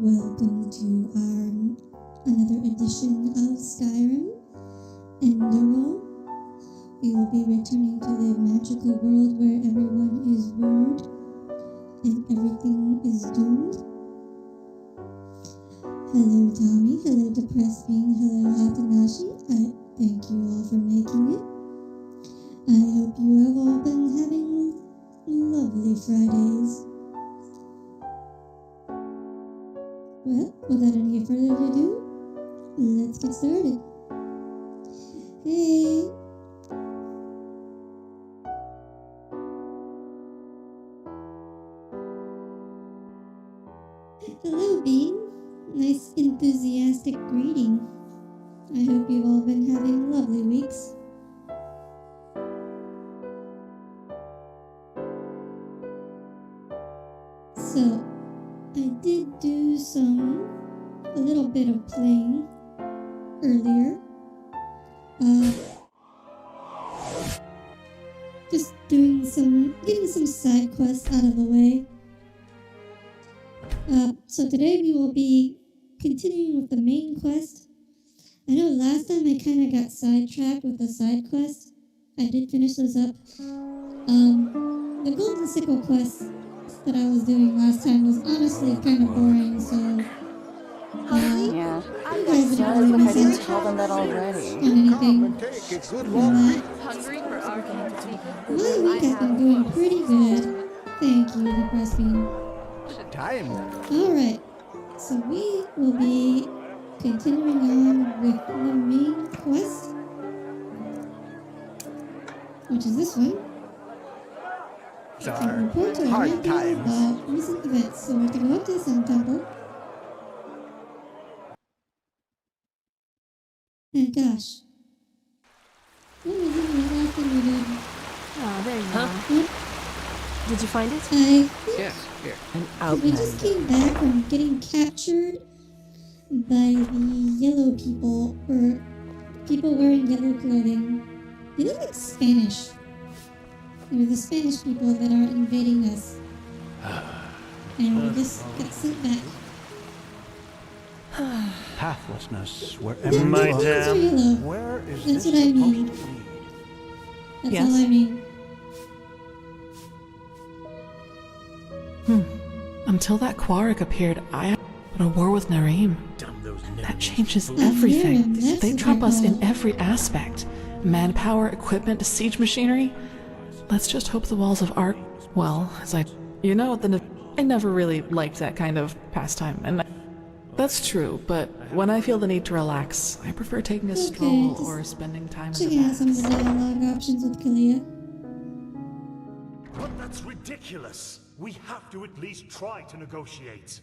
Welcome to another edition of Skyrim, Enderal. We will be returning to the magical world where everyone is rude and everything is doomed. Hello Tommy, hello Depressed Bean, hello Hatanashi. I thank you all for making it. I hope you have all been having lovely Fridays. Well, without any further ado, let's get started. Hey! Hello, Bean. Nice enthusiastic greeting. I hope you've all been having lovely weeks. So, I did do a little bit of playing earlier. Just getting some side quests out of the way. So today we will be continuing with the main quest. I know last time I kind of got sidetracked with the side quest. I did finish those up. The Golden Sickle quest that I was doing last time was honestly kind of boring, so yeah. you guys didn't really Look, I miss didn't out tell them that already. on anything from that. Hungry for argument. My week has been going pretty good. Thank you, Depressed Bean. Time. Alright, so we will be continuing on with the main quest, which is this one. Are Report to hard Enderal times. about recent events. So we have to go up to the Sun Temple. And gosh, what was the last thing we did? Oh, there you Huh? are. Did you find it? I Yes, here. think we just came back from getting captured by the yellow people, or people wearing yellow clothing. They look like Spanish. They're the Spanish people that are invading us. And we just got sent back. Pathlessness Their wherever My you clothes are. are damn. yellow. Where is That's this what I supposed mean. to lead? That's Yes. all I mean. Until that Quark appeared, I had a war with Nareem. Damn those That Nimmies. changes Oh, everything. Nareem, that's They what trump they're us in called. every aspect. Manpower, equipment, siege machinery. Let's just hope the walls of Ark... Well, I never really liked that kind of pastime, and that's true, but when I feel the need to relax, I prefer taking a stroll just or spending time in the Checking out some of the baths. dialogue options with Kalia. But that's ridiculous. We have to at least try to negotiate.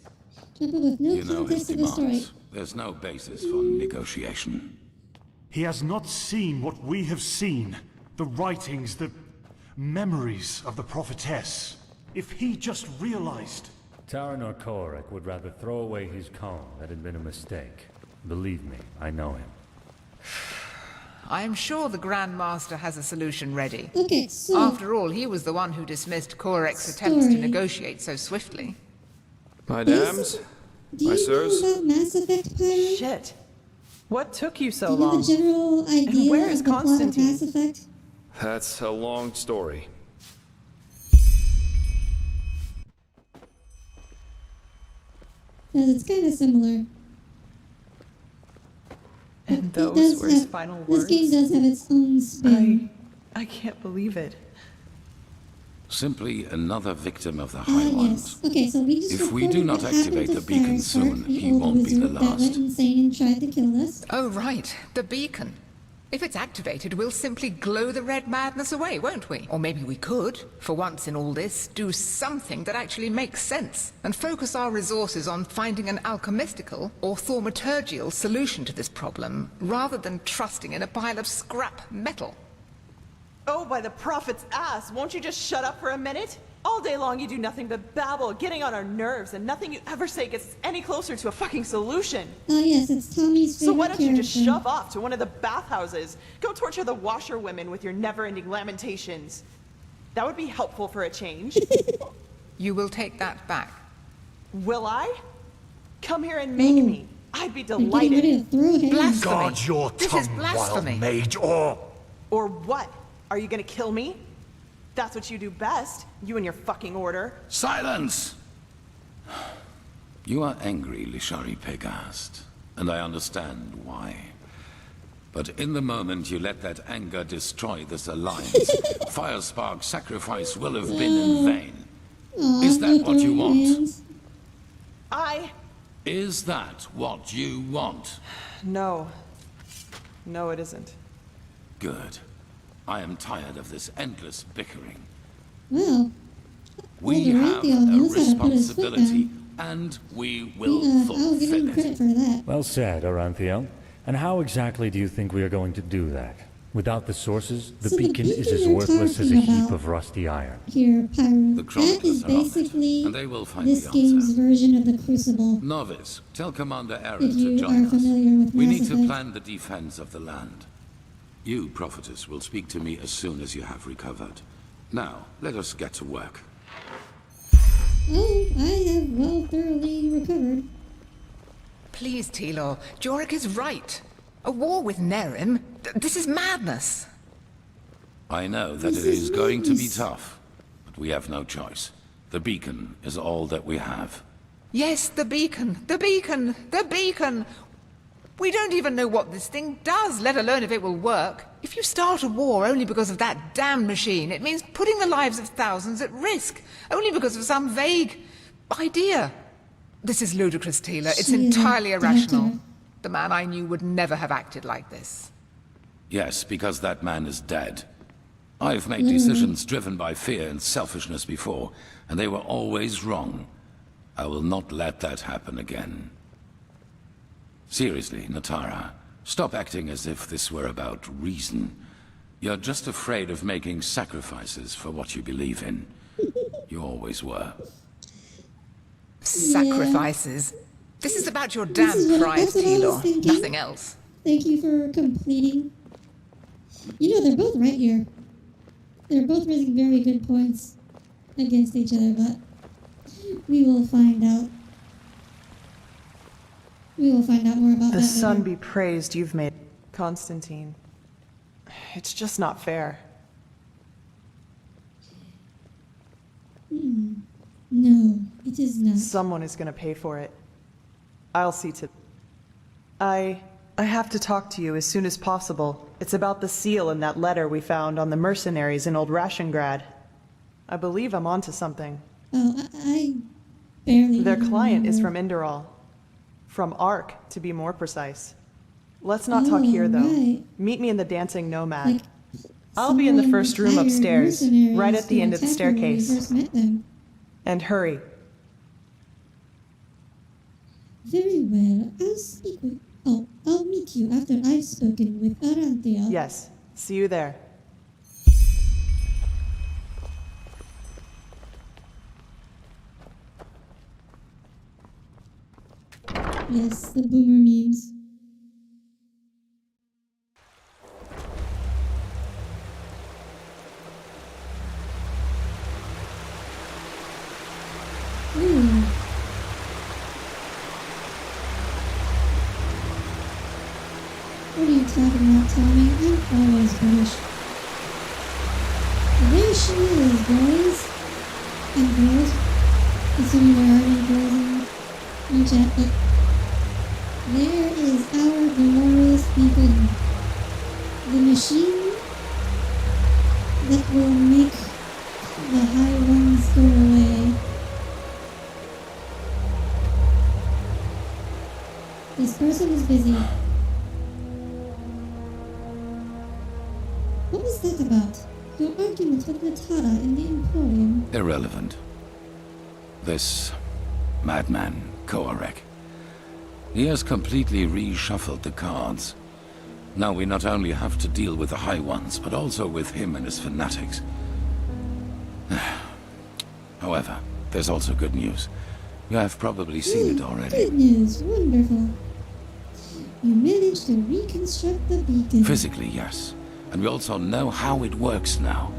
Trouble with no You know his context to the story. demands. There's no basis for negotiation. He has not seen what we have seen. The writings, the memories of the prophetess. If he just realized... Taranor Korek would rather throw away his cone that had been a mistake. Believe me, I know him. I am sure the Grand Master has a solution ready. Okay, so After all, he was the one who dismissed Korek's attempts to Story. negotiate so swiftly. My Is- dams, do my you sirs. know about Mass Effect, Pyron? Shit. What took you Do so you have a long? general idea where of is the plot of Constantine? Mass Effect? That's a long story. Because it's kind of similar. And It those does were his have- final This words. game does have its own spin. I can't believe it. Simply another victim of the Ah, High yes. Ones. Okay, so we just If we do reported not what happened activate to the beacon Farasart, soon, the he old won't be the wizard that went last. insane and tried to kill us. Oh, right. The beacon. If it's activated, we'll simply glow the red madness away, won't we? Or maybe we could, for once in all this, do something that actually makes sense and focus our resources on finding an alchemistical or thaumaturgical solution to this problem, rather than trusting in a pile of scrap metal. Oh, by the prophet's ass, won't you just shut up for a minute? All day long you do nothing but babble, getting on our nerves, and nothing you ever say gets any closer to a fucking solution. Oh yes, it's Tommy's favorite So why don't you just character. shove off to one of the bathhouses? Go torture the washerwomen with your never-ending lamentations. That would be helpful for a change. You will take that back. Will I? Come here and make me. I'd be They're getting ready delighted. to throw hands. Blasphemy. Guard your This is tongue, blasphemy. wild mage, or... Or what? Are you gonna kill me? That's what you do best, you and your fucking order. Silence! You are angry, Lishari Pegast, and I understand why. But in the moment you let that anger destroy this alliance, Firespark's sacrifice will have been in vain. Aw, Is that no what you throwing want? hands. Is that what you want? No. No, it isn't. Good. I am tired of this endless bickering. Well, We Well, have Dorantheon a knows how to put his foot responsibility, and we will I'll give fulfill him it. credit for that. Well said, Oranthiel. And how exactly do you think we are going to do that? Without the sources, the So the beacon is beacon as you're worthless as a talking heap about- of rusty iron. Here, Pyro. The That chroniclers is are on it, basically and they will find this the game's answer. version of the Crucible. Novice, tell Commander If Aaron you to join are us. familiar with We Mass need to Effect. plan the defense of the land. You, Prophetess, will speak to me as soon as you have recovered. Now, let us get to work. Oh, I have well thoroughly recovered. Please, Telor, Jorik is right. A war with Nerim? This is madness. I know that This it is is going to be madness. tough, but we have no choice. The beacon is all that we have. Yes, the beacon, the beacon, the beacon. We don't even know what this thing does, let alone if it will work. If you start a war only because of that damned machine, it means putting the lives of thousands at risk, only because of some vague idea. This is ludicrous, Taylor. It's She is a entirely irrational. doctor. The man I knew would never have acted like this. Yes, because that man is dead. I've made Mm. decisions driven by fear and selfishness before, and they were always wrong. I will not let that happen again. Seriously, Natara, stop acting as if this were about reason. You're just afraid of making sacrifices for what you believe in. You always were. Sacrifices. This is about your This damn is what- pride, that's what I was Telor. thinking. Nothing else. Thank you for completing. You know, they're both right here. They're both raising very good points against each other, but we will find out. We will find out more about The that sun later. be praised you've made, Constantine. It's just not fair. No, it is not. Someone is gonna pay for it. I'll see to... I have to talk to you as soon as possible. It's about the seal in that letter we found on the mercenaries in Old Rashengrad. I believe I'm onto something. Oh, I barely. Their even client is from remember. Enderal. From Ark, to be more precise. Let's not talk here, though. right. Meet me in the Dancing Nomad. Like, I'll be in the someone first room hired upstairs, mercenaries right at the to end of the attack her when we staircase. first met them. And hurry. Very well. I'll speak with. Oh, I'll meet you after I've spoken with Aranthea. Yes, see you there. Yes, the boomer memes. Ooh. What are you talking about, Tommy? I'm always British. There she is, boys. And girls. Assuming there are any girls in chat, but there is our glorious beacon. The machine that will make the high ones go away. This person is busy. What was that about? Your argument with Natara in the Emporium? Irrelevant. This madman, Koarek. He has completely reshuffled the cards. Now we not only have to deal with the High Ones, but also with him and his fanatics. However, there's also good news. You have probably seen it already. Good news, wonderful. You managed to reconstruct the beacon. Physically, yes. And we also know how it works now,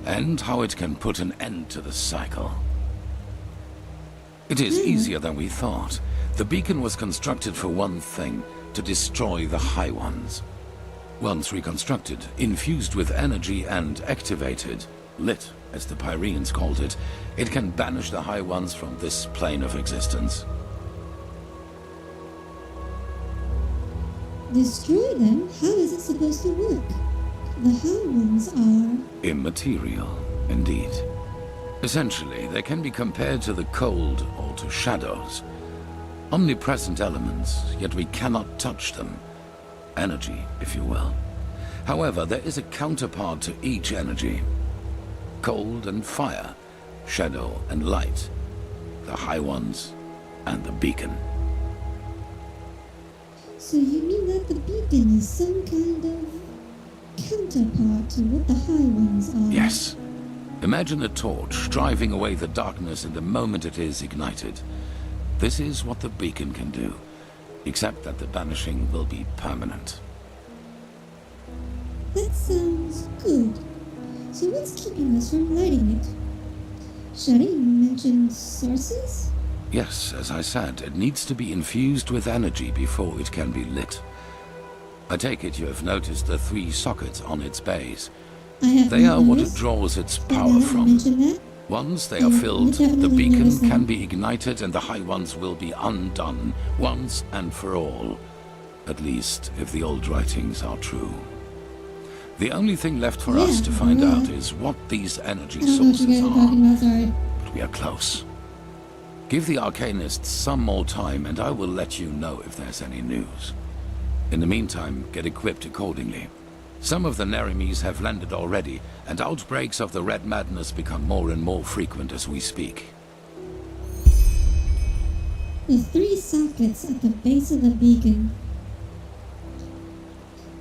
and how it can put an end to the cycle. It is easier than we thought. The beacon was constructed for one thing, to destroy the High Ones. Once reconstructed, infused with energy and activated, lit, as the Pyreans called it, it can banish the High Ones from this plane of existence. Destroy them? How is it supposed to work? The High Ones are... Immaterial, indeed. Essentially, they can be compared to the cold or to shadows. Omnipresent elements, yet we cannot touch them. Energy, if you will. However, there is a counterpart to each energy. Cold and fire, shadow and light. The High Ones and the beacon. So you mean that the beacon is some kind of counterpart to what the High Ones are? Yes. Imagine a torch driving away the darkness in the moment it is ignited. This is what the beacon can do, except that the banishing will be permanent. That sounds good. So what's keeping us from lighting it? Shari, you mentioned sources? Yes, as I said, it needs to be infused with energy before it can be lit. I take it you have noticed the 3 sockets on its base. I have They are what it noticed, draws its but power now you from. mention that, Once they are filled, I definitely the beacon noticed can them. be ignited and the High Ones will be undone, once and for all. At least, if the old writings are true. The only thing left for us Yeah, to find right. out is what these energy I don't know what you sources guys are are. talking about, sorry. But we are close. Give the Arcanists some more time and I will let you know if there's any news. In the meantime, get equipped accordingly. Some of the Nerimes have landed already, and outbreaks of the Red Madness become more and more frequent as we speak. The 3 sockets at the base of the beacon.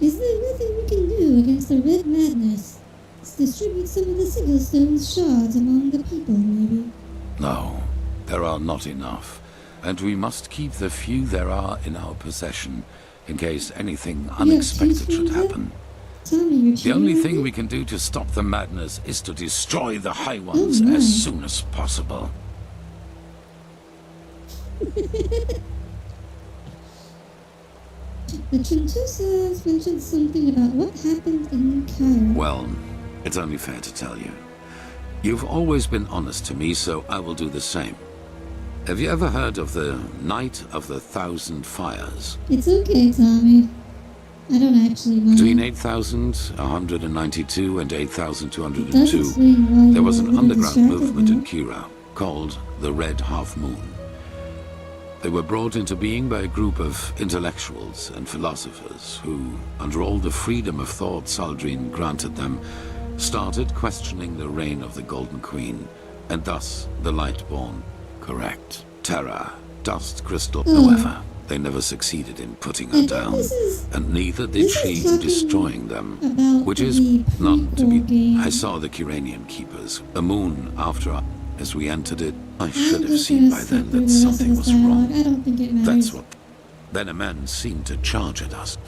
Is there nothing we can do against the Red Madness? Let's distribute some of the Sigilstone shards among the people, maybe. No, there are not enough, and we must keep the few there are in our possession, in case anything unexpected should happen. Tell me you're The only cheating thing on we me? can do to stop the madness is to destroy the High Ones my. as soon as possible. The Trentusas mentioned something about what happened in Cairo. Well, it's only fair to tell you. You've always been honest to me, so I will do the same. Have you ever heard of the Night of the Thousand Fires? It's okay, Tommy. I don't actually mind. Between 8,192 and It does 8,202, explain why there you was were a an little underground distracted movement in there. Kira called the Red Half Moon. They were brought into being by a group of intellectuals and philosophers who, under all the freedom of thought Saldrine granted them, started questioning the reign of the Golden Queen, and thus the Lightborn. Correct. Terra, dust crystal. However, they never succeeded in putting her And down, this is- and neither did this is she in talking destroying them. about Which is the not to be... prequel game. I saw the Curanian Keepers, a moon after I... As we entered it, I I'm should have just seen gonna by skip then through that the rest of something this was dialogue. wrong. I don't think it matters. That's what... Then a man seemed to charge at us.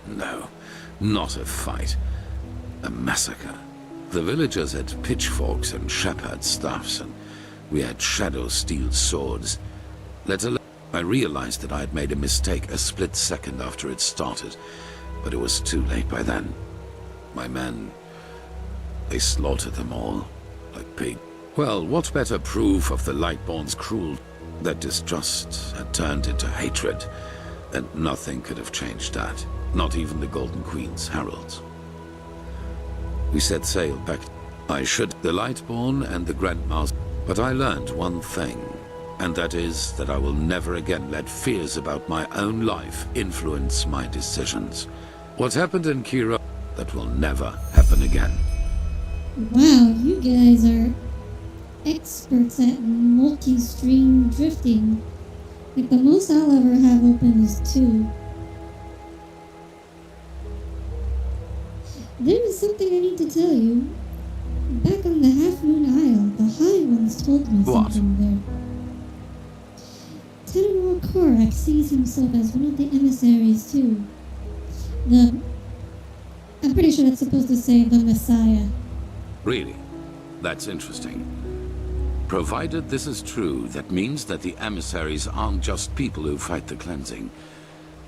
No, not a fight. A massacre. The villagers had pitchforks and shepherd staffs, and we had shadow steel swords. Let alone... I realized that I had made a mistake a split second after it started, but it was too late by then. My men... They slaughtered them all, like pigs. Well, what better proof of the Lightborn's cruelty? That distrust had turned into hatred, and nothing could have changed that, not even the Golden Queen's heralds. We set sail back. I should the Lightborn and the Grandmaster, but I learned one thing, and that is that I will never again let fears about my own life influence my decisions. What happened in Kira, that will never happen again. Wow, you guys are experts at multi-stream drifting. Like, the most I'll ever have open is 2. There is something I need to tell you. Back on the Half Moon Isle, the High Ones told me What? something there. Tenor Korak sees himself as one of the emissaries too. I'm pretty sure that's supposed to say the Messiah. Really? That's interesting. Provided this is true, that means that the emissaries aren't just people who fight the cleansing.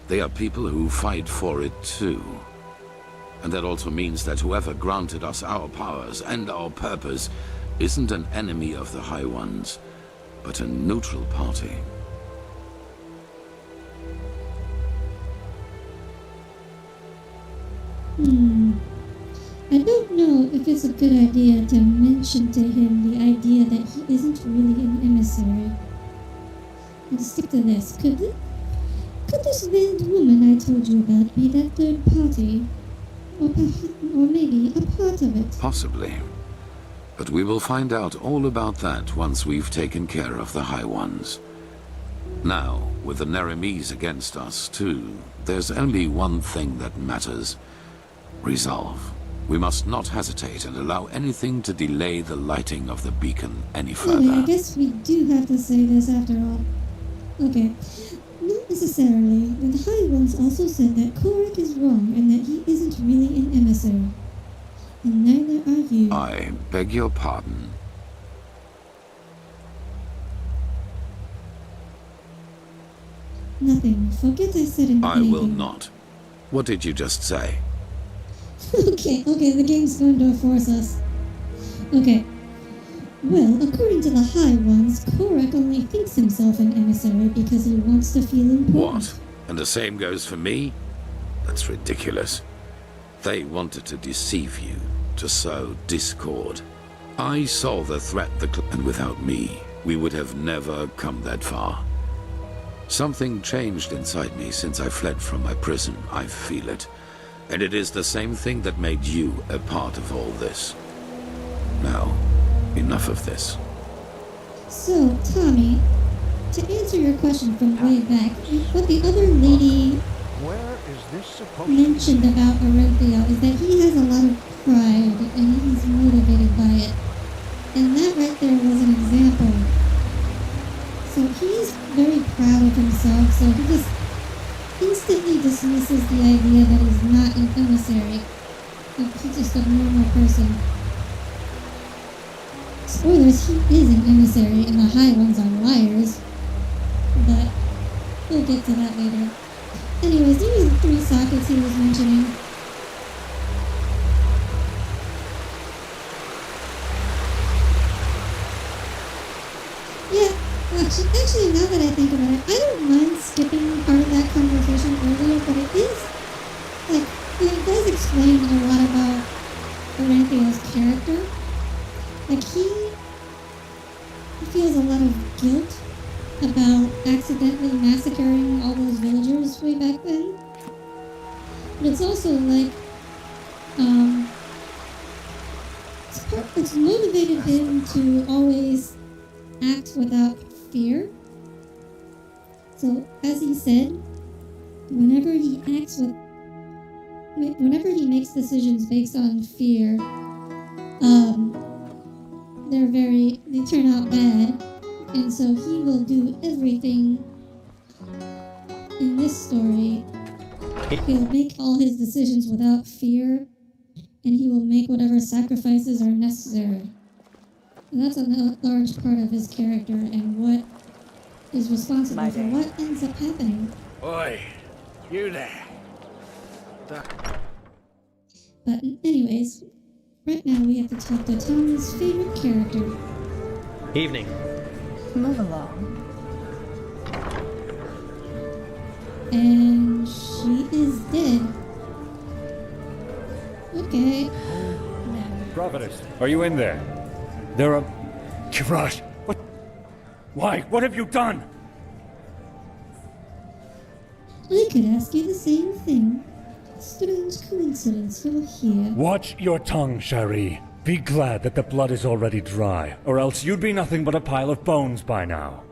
They are people who fight for it too. And that also means that whoever granted us our powers and our purpose isn't an enemy of the High Ones, but a neutral party. I don't know if it's a good idea to mention to him the idea that he isn't really an emissary. And to stick to this, could this veiled woman I told you about be that third party? Or maybe a part of it? Possibly. But we will find out all about that once we've taken care of the High Ones. Now, with the Neremes against us too, there's only one thing that matters. Resolve. We must not hesitate and allow anything to delay the lighting of the beacon any further. Okay, I guess we do have to say this after all. Okay. Not necessarily. The High Ones also said that Korak is wrong and that he isn't really an emissary. And neither are you. I beg your pardon. Nothing. Forget I said anything. I will not. What did you just say? Okay, the game's going to force us. Okay. Well, according to the High Ones, Korak only thinks himself an emissary because he wants to feel important. What? And the same goes for me? That's ridiculous. They wanted to deceive you, to sow discord. I saw the threat, and without me, we would have never come that far. Something changed inside me since I fled from my prison. I feel it. And it is the same thing that made you a part of all this. Now, enough of this. So, Tommy, to answer your question from way back, what the other lady Where is this supposed mentioned about Orenthio is that he has a lot of pride and he's motivated by it. And that right there was an example. So he's very proud of himself, so he just instantly dismisses the idea that he's not an emissary. Like, he's just a normal person. Spoilers, he is an emissary and the High Ones are liars. But we'll get to that later. Anyways, these are the 3 sockets he was mentioning. Yeah, actually, now that I think about it, I don't mind skipping part of that conversation earlier, but it is, like, it does explain a lot about Orenthio's character. Like, he feels a lot of guilt about accidentally massacring all those villagers way back then. But it's also like, it's motivated him to always act without fear. So, as he said, whenever he makes decisions based on fear, they turn out bad. And so he will do everything in this story. He'll make all his decisions without fear, and he will make whatever sacrifices are necessary. And that's a large part of his character and what is responsible for what ends up happening. Oi, you there. But anyways, right now we have to talk to Tommy's favorite character. Evening. Move along. And she is dead. Okay. Prophetess, are you in there? There are... Kirash, what? Why? What have you done? I could ask you the same thing. Strange coincidence you're here. Watch your tongue, Shari. Be glad that the blood is already dry, or else you'd be nothing but a pile of bones by now.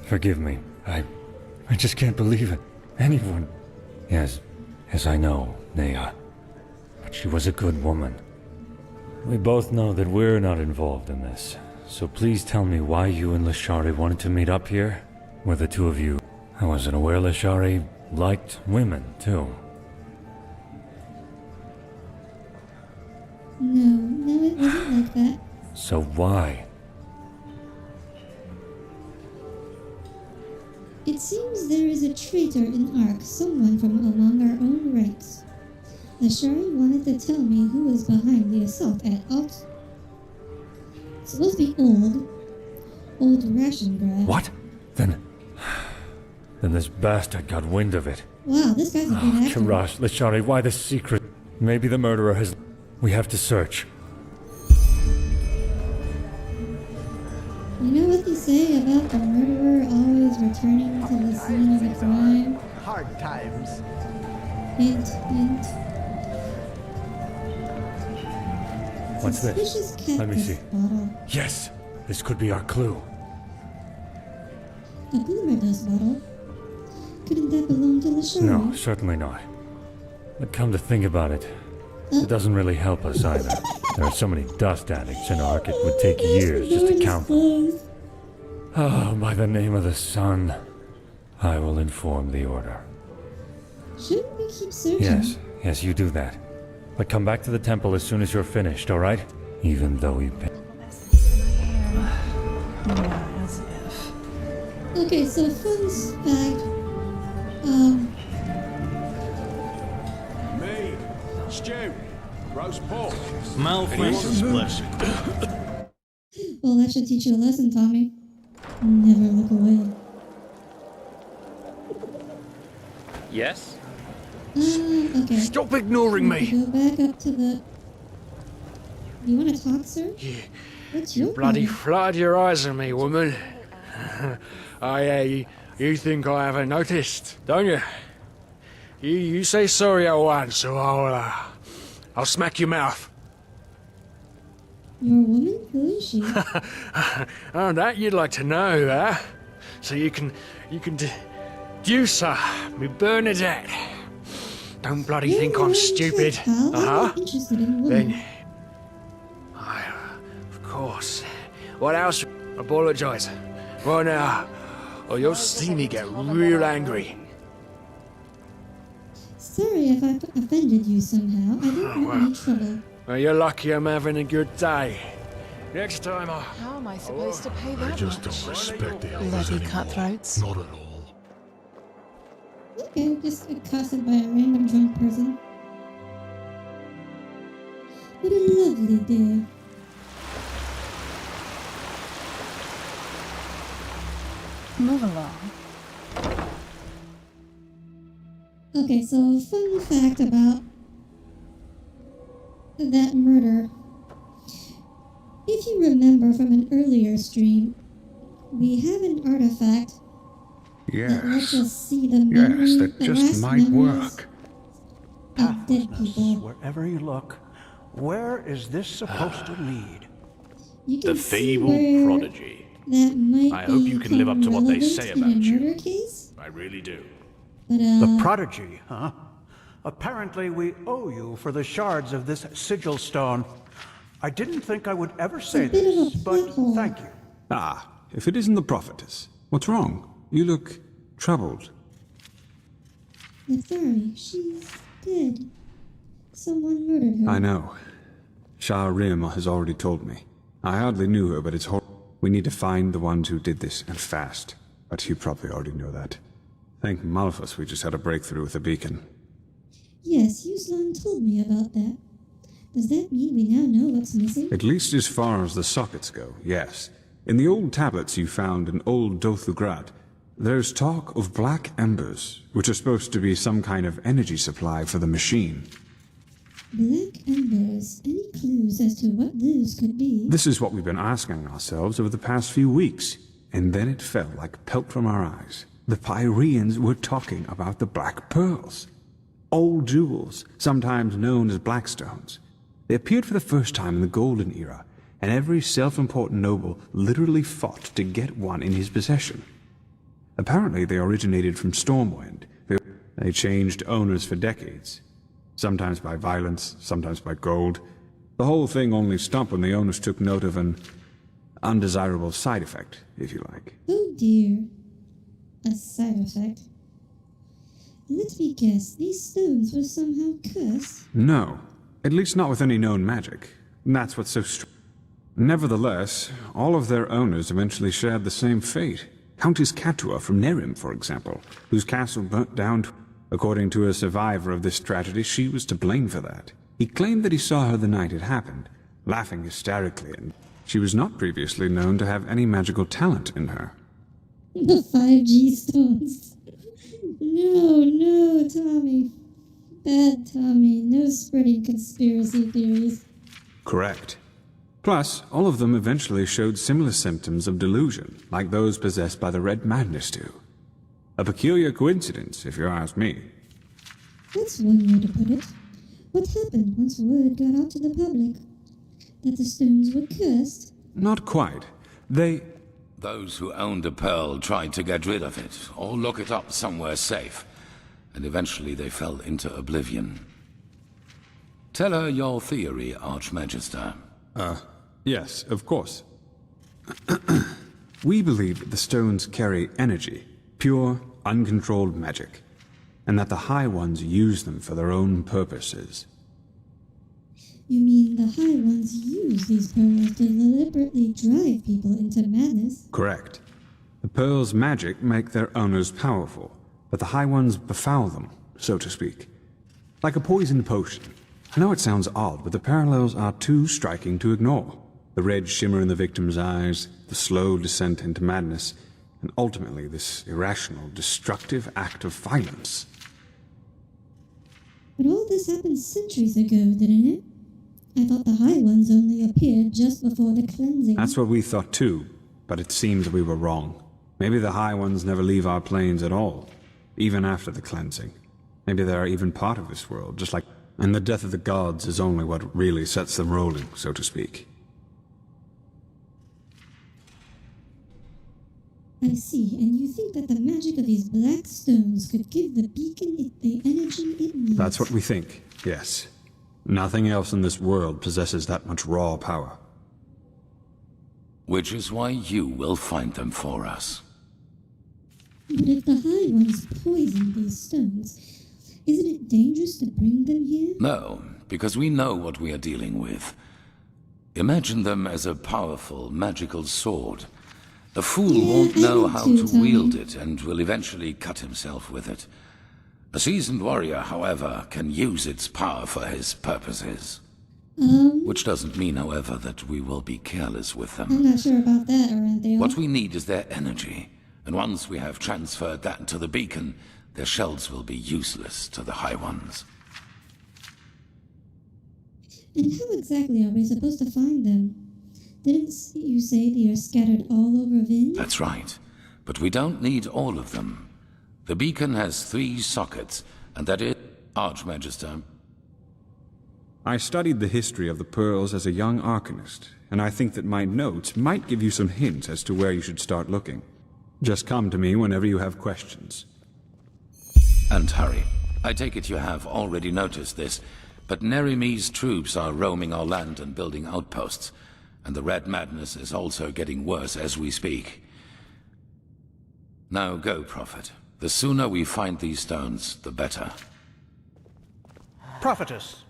Forgive me. I just can't believe it. Anyone. Yes, I know, Nea. But she was a good woman. We both know that we're not involved in this. So please tell me why you and Lashari wanted to meet up here? Were the two of you... I wasn't aware Lashari liked women, too. No, it wasn't like that. So why? seems there is a traitor in Ark, someone from among our own ranks. The Shari wanted to tell me who was behind the assault at Alt. It's supposed to be old Rashengrad. What? Then this bastard got wind of it. Wow, this guy's a good actor. Karash, Lashari, why the secret? Maybe the murderer has... We have to search. You know what they say about the murderer always returning to the scene of the crime? Hard times. Hint, hint. What's this? Suspicious Let me cactus see. bottle. Yes, this could be our clue. A bloomer dust bottle. Couldn't that belong to the Shari? No, certainly not. But come to think about it, it doesn't really help us either. There are so many dust addicts in Ark, it would take years just to count them. Oh, by the name of the sun, I will inform the Order. Shouldn't we keep searching? Yes, you do that. But come back to the temple as soon as you're finished, alright? Even though we... Yeah, as if. Okay, so fun fact. Me, stew, roast pork. Malfeasance blessing. Well, that should teach you a lesson, Tommy. Never look away. Yes? Okay. Stop ignoring me. Go back up to the... You want to talk, sir? Yeah. What's your Bloody problem? flooded your eyes on me, woman. You think I haven't noticed, don't you? You say sorry at once, so I'll smack your mouth. You're a woman? Who is she? Oh, that you'd like to know, huh? So you can deduce her, me Bernadette. Don't bloody You're think your I'm own stupid. choice, pal. I'm not interested in women. Then, of course. What else? Apologise. Right now, or you'll see me get real angry. Sorry if I offended you somehow. I don't want any trouble. Well, you're lucky I'm having a good day. Next time How am I supposed to pay that I just much? don't respect the elders Bloody anymore. cutthroats. Not at all. Okay, just accosted by a random drunk person. What a lovely day. Move along. Okay, so fun fact about that murder. If you remember from an earlier stream, we have an artifact that lets us see the memory, that the just last might memories work. of dead people. Wherever you look, where is this supposed to lead? You can The see fabled where prodigy. that might I hope you can live up to what they become say relevant about in a you. murder case. I really do. But The prodigy, huh? Apparently we owe you for the shards of this sigil stone. I didn't think I would ever say bit of a this, but plot hole. thank you. Ah, if it isn't the prophetess. What's wrong? You look troubled. sorry, she's dead. Someone murdered her. I know. Shah Rim has already told me. I hardly knew her, but it's horrible. We need to find the ones who did this, and fast. But you probably already know that. Thank Malphus we just had a breakthrough with the beacon. Yes, Yuslan told me about that. Does that mean we now know what's missing? At least as far as the sockets go, yes. In the old tablets you found in old Dothugrad, there's talk of black embers, which are supposed to be some kind of energy supply for the machine. Black embers. Any clues as to what those could be? This is what we've been asking ourselves over the past few weeks, and then it fell like pelt from our eyes. The Pyreans were talking about the Black Pearls. Old jewels, sometimes known as Blackstones. They appeared for the first time in the Golden Era, and every self-important noble literally fought to get one in his possession. Apparently they originated from Stormwind. They changed owners for decades. Sometimes by violence, sometimes by gold. The whole thing only stopped when the owners took note of an undesirable side effect, if you like. Oh dear. A side effect. Let me guess, these stones were somehow cursed? No. At least not with any known magic. And that's what's so Nevertheless, all of their owners eventually shared the same fate. Countess Katua from Nerim, for example, whose castle burnt down. According to a survivor of this tragedy, she was to blame for that. He claimed that he saw her the night it happened, laughing hysterically, and she was not previously known to have any magical talent in her. The 5G stones. No, Tommy. Bad Tommy. No spreading conspiracy theories. Correct. Plus, all of them eventually showed similar symptoms of delusion, like those possessed by the Red Madness do. A peculiar coincidence, if you ask me. That's one way to put it. What happened once word got out to the public? That the stones were cursed? Not quite. Those who owned a pearl tried to get rid of it, or lock it up somewhere safe, and eventually they fell into oblivion. Tell her your theory, Archmagister. Yes, of course. We believe that the stones carry energy, pure, uncontrolled magic, and that the High Ones use them for their own purposes. You mean the High Ones use these pearls to deliberately drive people into madness? Correct. The pearls' magic make their owners powerful, but the High Ones befoul them, so to speak. Like a poisoned potion. I know it sounds odd, but the parallels are too striking to ignore. The red shimmer in the victim's eyes, the slow descent into madness, and ultimately this irrational, destructive act of violence. But all this happened centuries ago, didn't it? I thought the High Ones only appeared just before the cleansing. That's what we thought too, but it seems we were wrong. Maybe the High Ones never leave our planes at all, even after the cleansing. Maybe they're even part of this world, just like... And the death of the gods is only what really sets them rolling, so to speak. I see, and you think that the magic of these black stones could give the beacon the energy it needs? That's what we think, yes. Nothing else in this world possesses that much raw power. Which is why you will find them for us. But if the High Ones poison these stones, isn't it dangerous to bring them here? No, because we know what we are dealing with. Imagine them as a powerful, magical sword. A fool won't know how to wield it and will eventually cut himself with it. A seasoned warrior, however, can use its power for his purposes. Which doesn't mean, however, that we will be careless with them. I'm not sure about that, Enderal. What we need is their energy, and once we have transferred that to the beacon, their shells will be useless to the High Ones. And how exactly are we supposed to find them? Didn't you say they are scattered all over Vin? That's right, but we don't need all of them. The beacon has 3 sockets, and that is... Archmagister. I studied the history of the pearls as a young arcanist, and I think that my notes might give you some hints as to where you should start looking. Just come to me whenever you have questions. And hurry. I take it you have already noticed this, but Nerimi's troops are roaming our land and building outposts, and the Red Madness is also getting worse as we speak. Now go, Prophet. The sooner we find these stones, the better. Prophetess.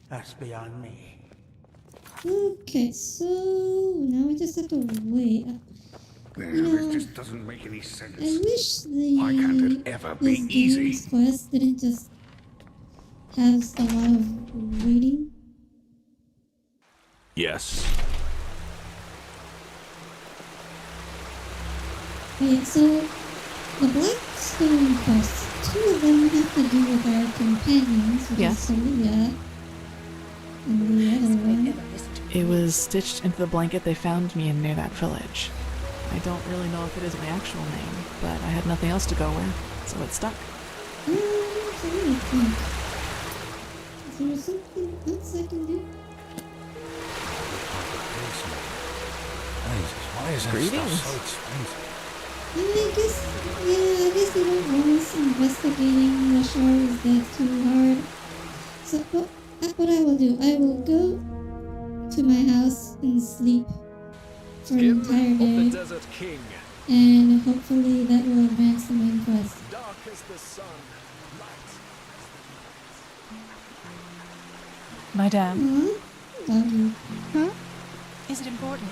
That's beyond me. Okay, so now we just have to wait. It just doesn't make any sense. I wish the Why can't it ever be easy? game's quest didn't just have a lot of waiting. Yes. Okay, so the Blackstone quests, 2 of them have to do with our companions, which is Celia, and the other one. It was stitched into the blanket they found me in near that village. I don't really know if it is my actual name, but I had nothing else to go with, so it stuck. So let me think. Is there something else I can do? Why is that stuff so expensive? I guess you don't want us investigating the shards. That's too hard. So what I will do, I will go to my house and sleep for an entire day. Desert King. And hopefully that will advance the main quest. Dark as the sun. Madame. Doggy. Huh? Is it important?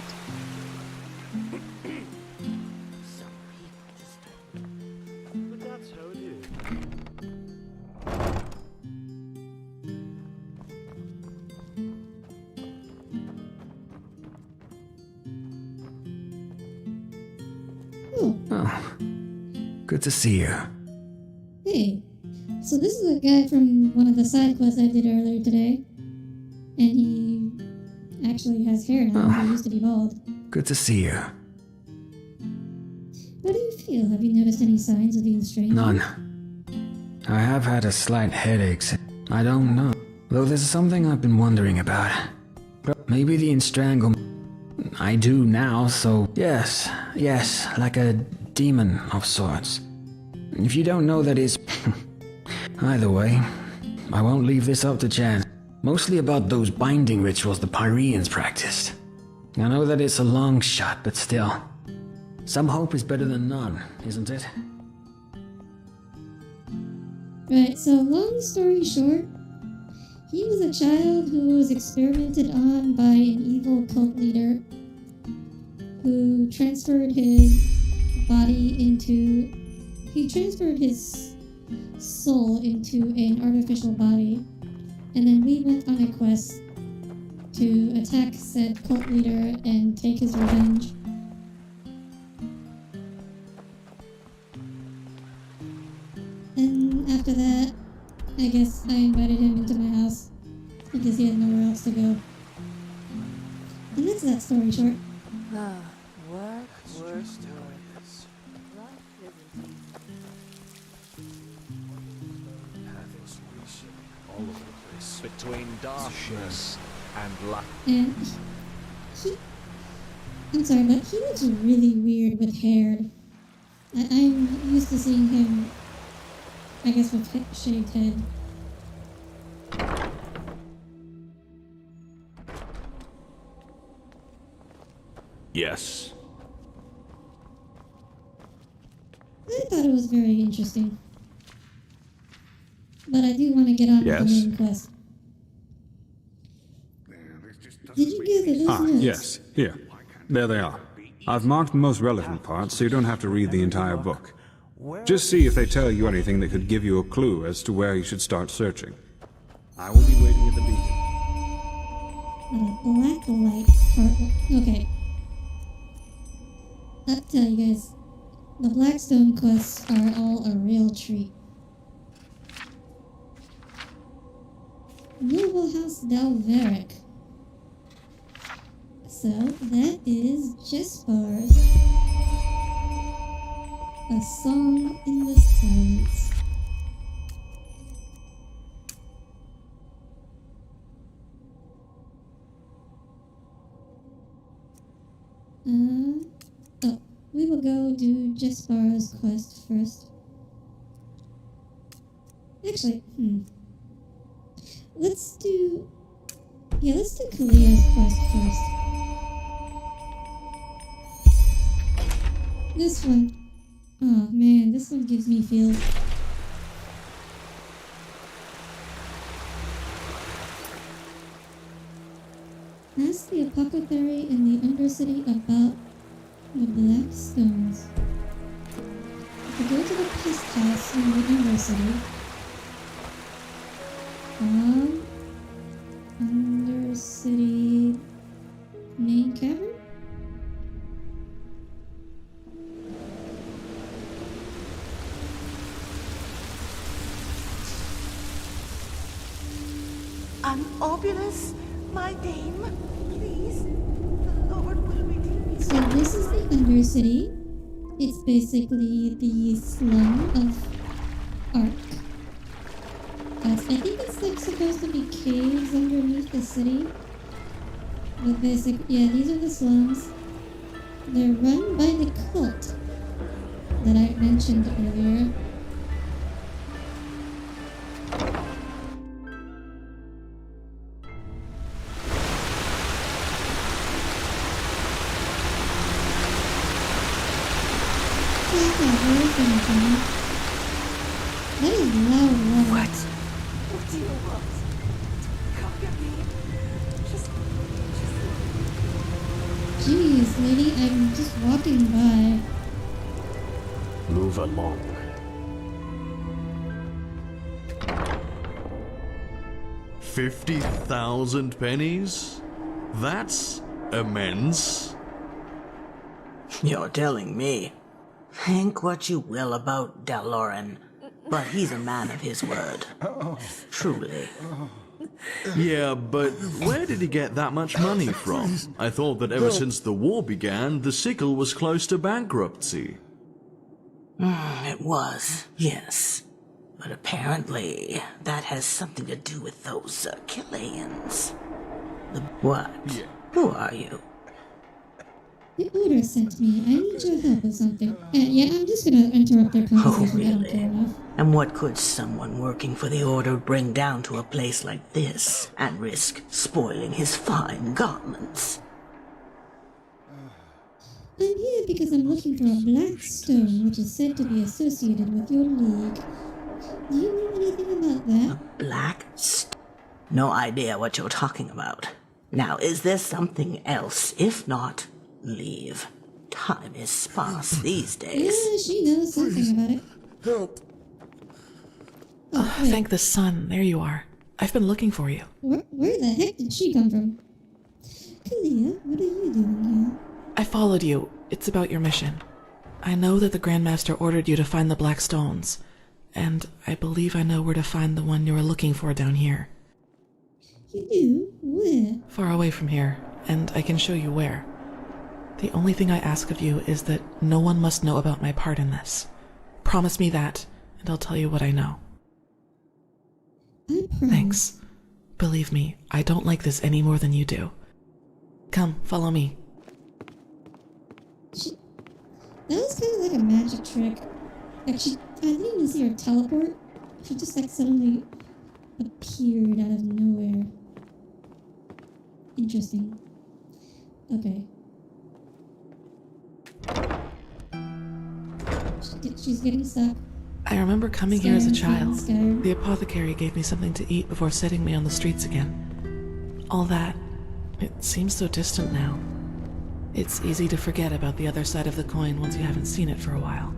Oh, good to see you. Hey, so this is a guy from one of the side quests I did earlier today. And he actually has hair now. He used to be bald. Good to see you. How do you feel? Have you noticed any signs of being strange? None. I have had a slight headache. I don't know. Though there's something I've been wondering about. Maybe the Enstrangle. I do now, so yes, like a demon of sorts. If you don't know, that is... Either way, I won't leave this up to chance. Mostly about those binding rituals the Pyreans practiced. I know that it's a long shot, but still. Some hope is better than none, isn't it? Right, so long story short, he was a child who was experimented on by an evil cult leader who transferred his body into... He transferred his soul into an artificial body, and then we went on a quest to attack said cult leader and take his revenge. And after that, I guess I invited him into my house because he had nowhere else to go. And that's that story short. Between darkness and light. And I'm sorry, but he looks really weird with hair. I'm used to seeing him, I guess, with shaved head. Yes. I thought it was very interesting. But I do want to get on with the main quest. Did you get those notes? Yes. Here. There they are. I've marked the most relevant parts, so you don't have to read the entire book. Just see if they tell you anything that could give you a clue as to where you should start searching. I will be waiting at the beacon. Black light part. Okay. I'll tell you guys, the Blackstone quests are all a real treat. Noble House Dalveric. So, that is Jespar's A Song in the Silence. We will go do Jespar's quest first. Actually, let's do Kalia's quest first. This one. Oh man, this one gives me feels. Ask the apothecary in the Undercity about the Black Stones. If you go to the pest house in the Undercity, Undercity main cavern? An obulus, my dame, please. The Lord will redeem you. So this is the Undercity. It's basically the slum of Ark. I think it's like supposed to be caves underneath the city. But these are the slums. They're run by the cult that I mentioned earlier. That is loud water. What do you want? Come get me. Just... Jeez, lady, I'm just walking by. Move along. 50,000 pennies? That's immense. You're telling me. Think what you will about Daloran, but he's a man of his word. Truly. Yeah, but where did he get that much money from? I thought that ever since the war began, the Sickle was close to bankruptcy. It was, yes. But apparently, that has something to do with those Chileans. What? Yeah. Who are you? The Order sent me. I need your help with something. Yeah, I'm just gonna interrupt their conversation. I don't care enough. And what could someone working for the Order bring down to a place like this and risk spoiling his fine garments? I'm here because I'm looking for a black stone which is said to be associated with your league. Do you know anything about that? Black stone? No idea what you're talking about. Now, is there something else? If not, leave. Time is sparse these days. Yeah, she knows something about it. Help. Oh, thank the sun. There you are. I've been looking for you. Where the heck did she come from? Kalia, what are you doing here? I followed you. It's about your mission. I know that the Grandmaster ordered you to find the black stones, and I believe I know where to find the one you were looking for down here. You do? Where? Far away from here, and I can show you where. The only thing I ask of you is that no one must know about my part in this. Promise me that, and I'll tell you what I know. Thanks. Believe me, I don't like this any more than you do. Come, follow me. That was kind of like a magic trick. Like I didn't even see her teleport. She just like suddenly appeared out of nowhere. Interesting. Okay. She's getting stuck. I remember coming here as a Skyrim, child. Skyrim. The apothecary gave me something to eat before setting me on the streets again. All that, it seems so distant now. It's easy to forget about the other side of the coin once you haven't seen it for a while.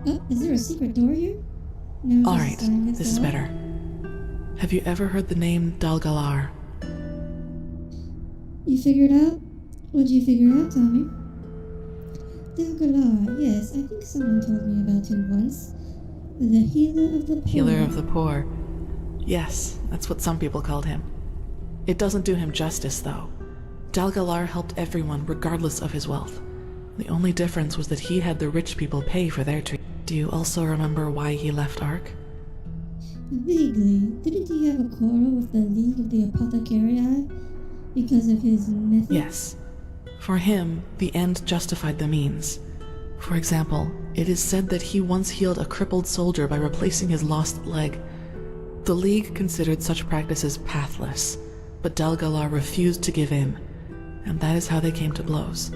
Oh, is there a secret door here? No. Alright, this is better. Have you ever heard the name Dalgalar? You figured out? What'd you figure out, Tommy? Dalgalar, yes, I think someone told me about him once. The healer of the poor. Healer of the poor. Yes, that's what some people called him. It doesn't do him justice, though. Dalgalar helped everyone regardless of his wealth. The only difference was that he had the rich people pay for their treatment. Do you also remember why he left Ark? Vaguely. Didn't he have a quarrel with the League of the Apothecary because of his methods? Yes. For him, the end justified the means. For example, it is said that he once healed a crippled soldier by replacing his lost leg. The League considered such practices pathless, but Dalgalar refused to give in, and that is how they came to blows.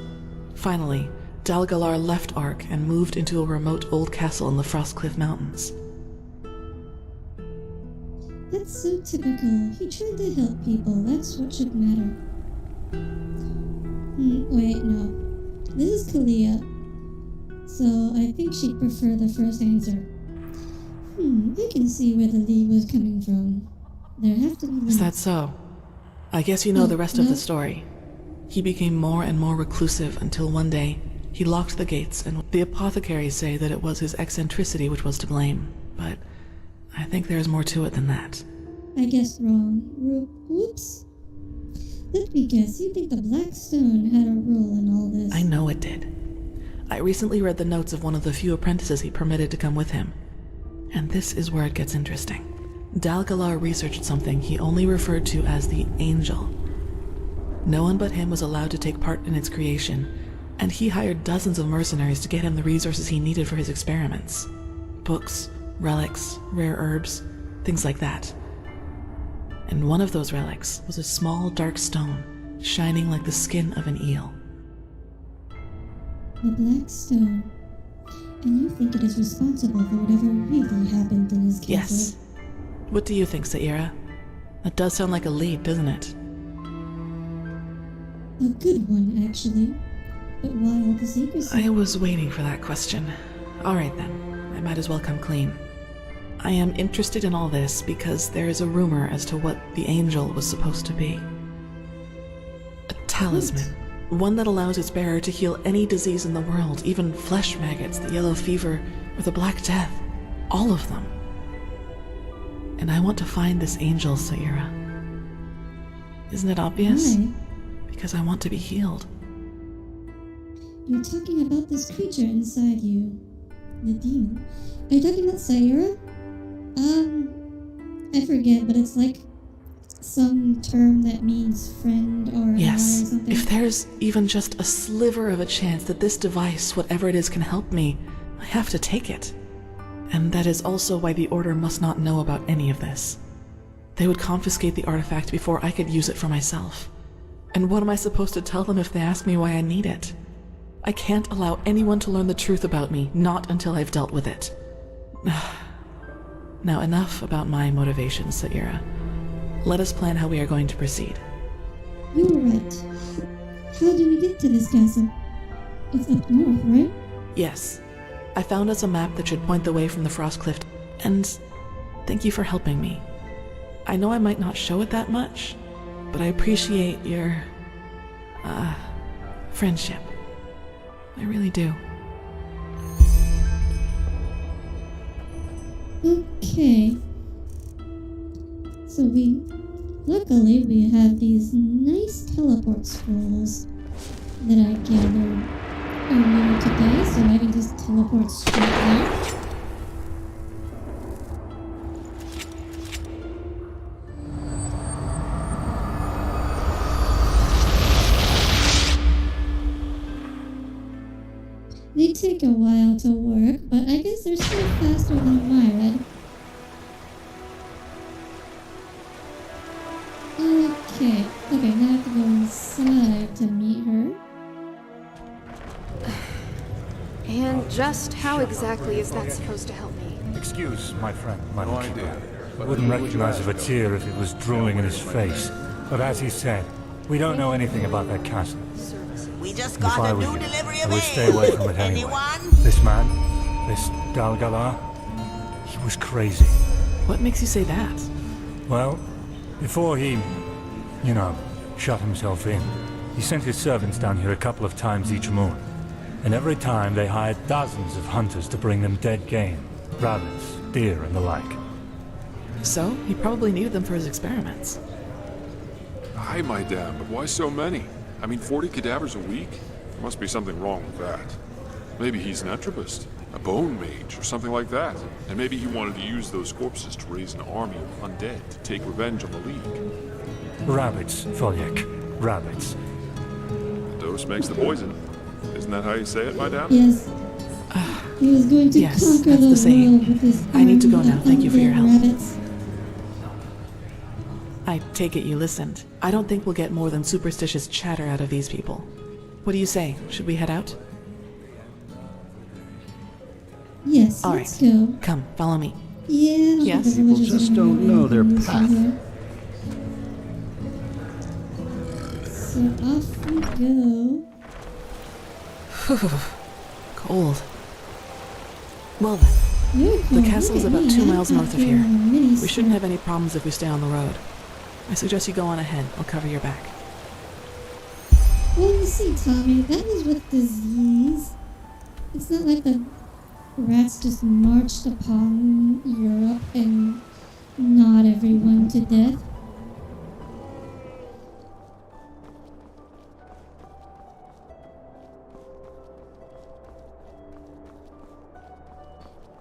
Finally, Dalgalar left Ark and moved into a remote old castle in the Frostcliff Mountains. That's so typical. He tried to help people. That's what should matter. Wait, no. This is Kalia. So I think she'd prefer the first answer. I can see where the League was coming from. There have to be... Is that so? I guess you know the rest of the story. He became more and more reclusive until one day he locked the gates, and the apothecaries say that it was his eccentricity which was to blame. But I think there's more to it than that. I guessed wrong. Whoops. Let me guess, you think the Black Stone had a role in all this? I know it did. I recently read the notes of one of the few apprentices he permitted to come with him. And this is where it gets interesting. Dalgalar researched something he only referred to as the Angel. No one but him was allowed to take part in its creation, and he hired dozens of mercenaries to get him the resources he needed for his experiments. Books, relics, rare herbs, things like that. And one of those relics was a small dark stone, shining like the skin of an eel. The Black Stone. And you think it is responsible for whatever really happened in his castle? Yes. What do you think, Saira? That does sound like a lead, doesn't it? A good one, actually. But why all the secrecy? I was waiting for that question. Alright then, I might as well come clean. I am interested in all this because there is a rumor as to what the angel was supposed to be. A talisman. One that allows its bearer to heal any disease in the world, even flesh maggots, the yellow fever, or the Black Death. All of them. And I want to find this angel, Saira. Isn't it obvious? Why? Because I want to be healed. You're talking about this creature inside you. The demon. Are you talking about Saira? I forget, but it's like some term that means friend or ally or Yes, something. if there's even just a sliver of a chance that this device, whatever it is, can help me, I have to take it. And that is also why the Order must not know about any of this. They would confiscate the artifact before I could use it for myself. And what am I supposed to tell them if they ask me why I need it? I can't allow anyone to learn the truth about me, not until I've dealt with it. Now enough about my motivations, Saira. Let us plan how we are going to proceed. You were right. How do we get to this castle? It's up north, right? Yes. I found us a map that should point the way from the Frost Cliff, and thank you for helping me. I know I might not show it that much, but I appreciate your, friendship. I really do. Okay. So luckily we have these nice teleport scrolls that I gathered earlier today, so I can just teleport straight there. They take a while to work, but I guess they're still faster than my red. Okay, now I have to go inside to meet her. And just how exactly is that supposed to help me? Excuse my friend, my idea. I wouldn't recognize a tear if it was drooling in his face. But as he said, we don't know anything about that castle. We just And if got I a were new you, delivery I of would stay away from it anyway. Anyone? This man, this Dalgalar, he was crazy. What makes you say that? Well, before he, shut himself in, he sent his servants down here a couple of times each moon. And every time they hired dozens of hunters to bring them dead game. Rabbits, deer, and the like. So, he probably needed them for his experiments. Aye, my dam, but why so many? 40 cadavers a week? There must be something wrong with that. Maybe he's an entropist, a bone mage, or something like that. And maybe he wanted to use those corpses to raise an army of undead to take revenge on the League. Rabbits, Foljek. Rabbits. The dose makes the poison. Isn't that how you say it, my dam? Yes. He was going to Yes, conquer that's the the saying. world with his I need to go army now. of Thank you for your help. undead rabbits. I take it you listened. I don't think we'll get more than superstitious chatter out of these people. What do you say? Should we head out? Yes, All let's right. go. Come, follow me. Yeah. Yes? the villagers just are gonna don't be know their using path. here. So off we go. Cold. Well then, You're the cold. castle is Look at about me. 2 I'm miles north of out here. on a mini We shouldn't have any problems if we stay on the road. I suggest you go on ahead. I'll cover your back. Well, you see, Tommy, that was with disease. It's not like the rats just marched upon Europe and gnawed everyone to death.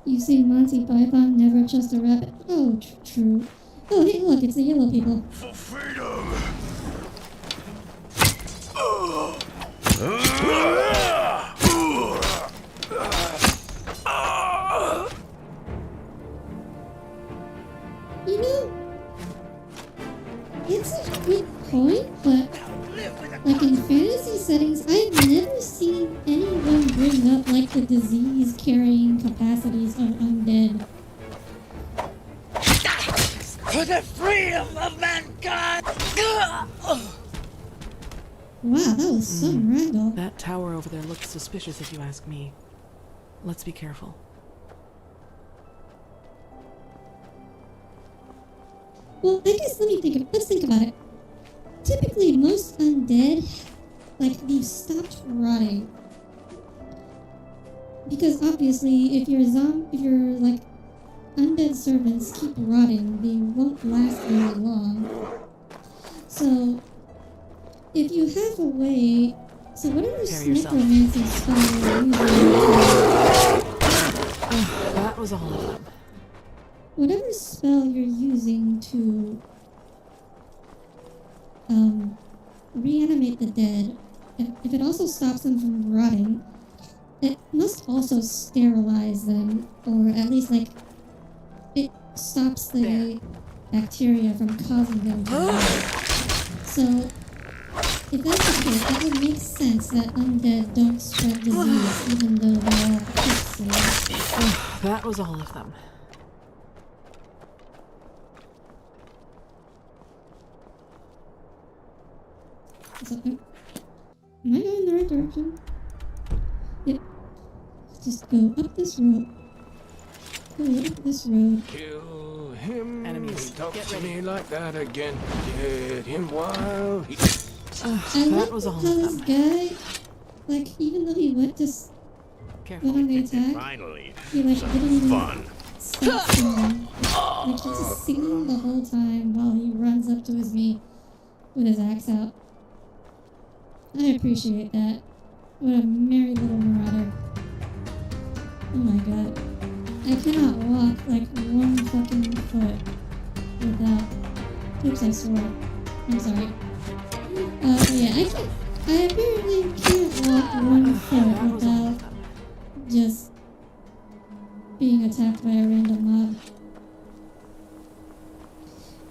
You say Monty Python, never trust a rabbit. Oh, true. Oh, hey, look, it's the yellow people. For freedom! You know, it's a good point, but like in fantasy settings, I've never seen anyone bring up like the disease-carrying capacities of undead. For the freedom of mankind! Wow, that was some wrangle. That tower over there looks suspicious if you ask me. Let's be careful. Well, I guess let's think about it. Typically, most undead, like, they've stopped rotting. Because obviously, if your like, undead servants keep rotting, they won't last very long. So, if you have a way, so whatever necromancy spell you're using, that was all of them. Whatever spell you're using to reanimate the dead, if it also stops them from rotting, it must also sterilize them, or at least, like, it stops the bacteria from causing them to rot. So, if that's the case, that would make sense that undead don't spread disease, even though they're all corpses. That was all of them. So, am I going in the right direction? Yep. Just go up this road. Go up this road. Kill him. Enemies. Talk Get to ready. me like that again. Get him while he... That was all of How this them. guy, like, even though he went to went on the attack, Finally, he like didn't fun. stop singing. Like, he's just singing the whole time while he runs up to his meat with his axe out. I appreciate that. What a merry little marauder. Oh my god. I cannot walk like one fucking foot without... Oops, I swore. I'm sorry. But yeah, I apparently can't walk one foot without just being attacked by a random mob.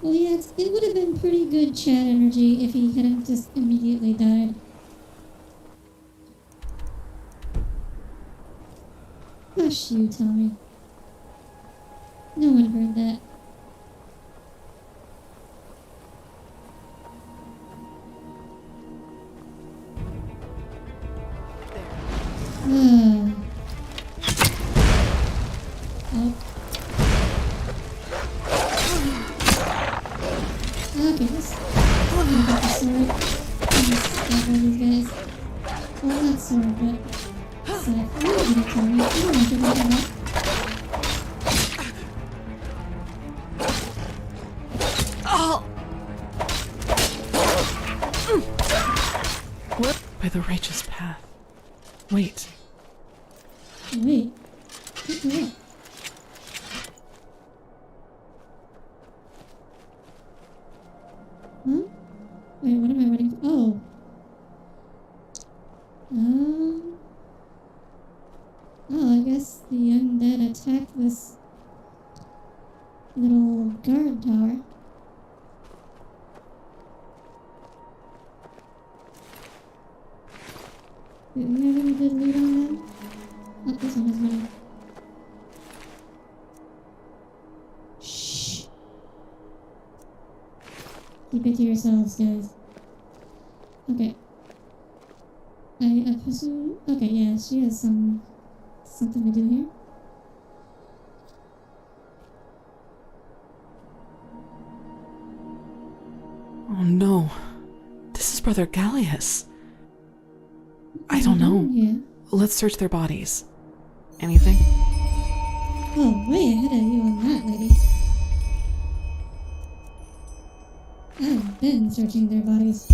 Well, yeah, it would have been pretty good chat energy if he hadn't just immediately died. Hush you, Tommy. No one heard that. Oh. Okay, let's get the sword. Let's stab all these guys. Well, not sword, but scythe. I'm gonna get it, Tommy. I'm gonna get it. By the righteous path. Wait. Wait. What? Huh? Wait, what am I waiting for? Oh. Oh, I guess the undead attacked this little guard tower. Didn't have any good loot on them? Oh, this one has money. Shh. Keep it to yourselves, guys. Okay. I presume... Okay, yeah, she has something to do here. Oh no. This is Brother Gallius. I don't know. Yeah. Let's search their bodies. Anything? Oh, way ahead of you on that, lady. I've been searching their bodies.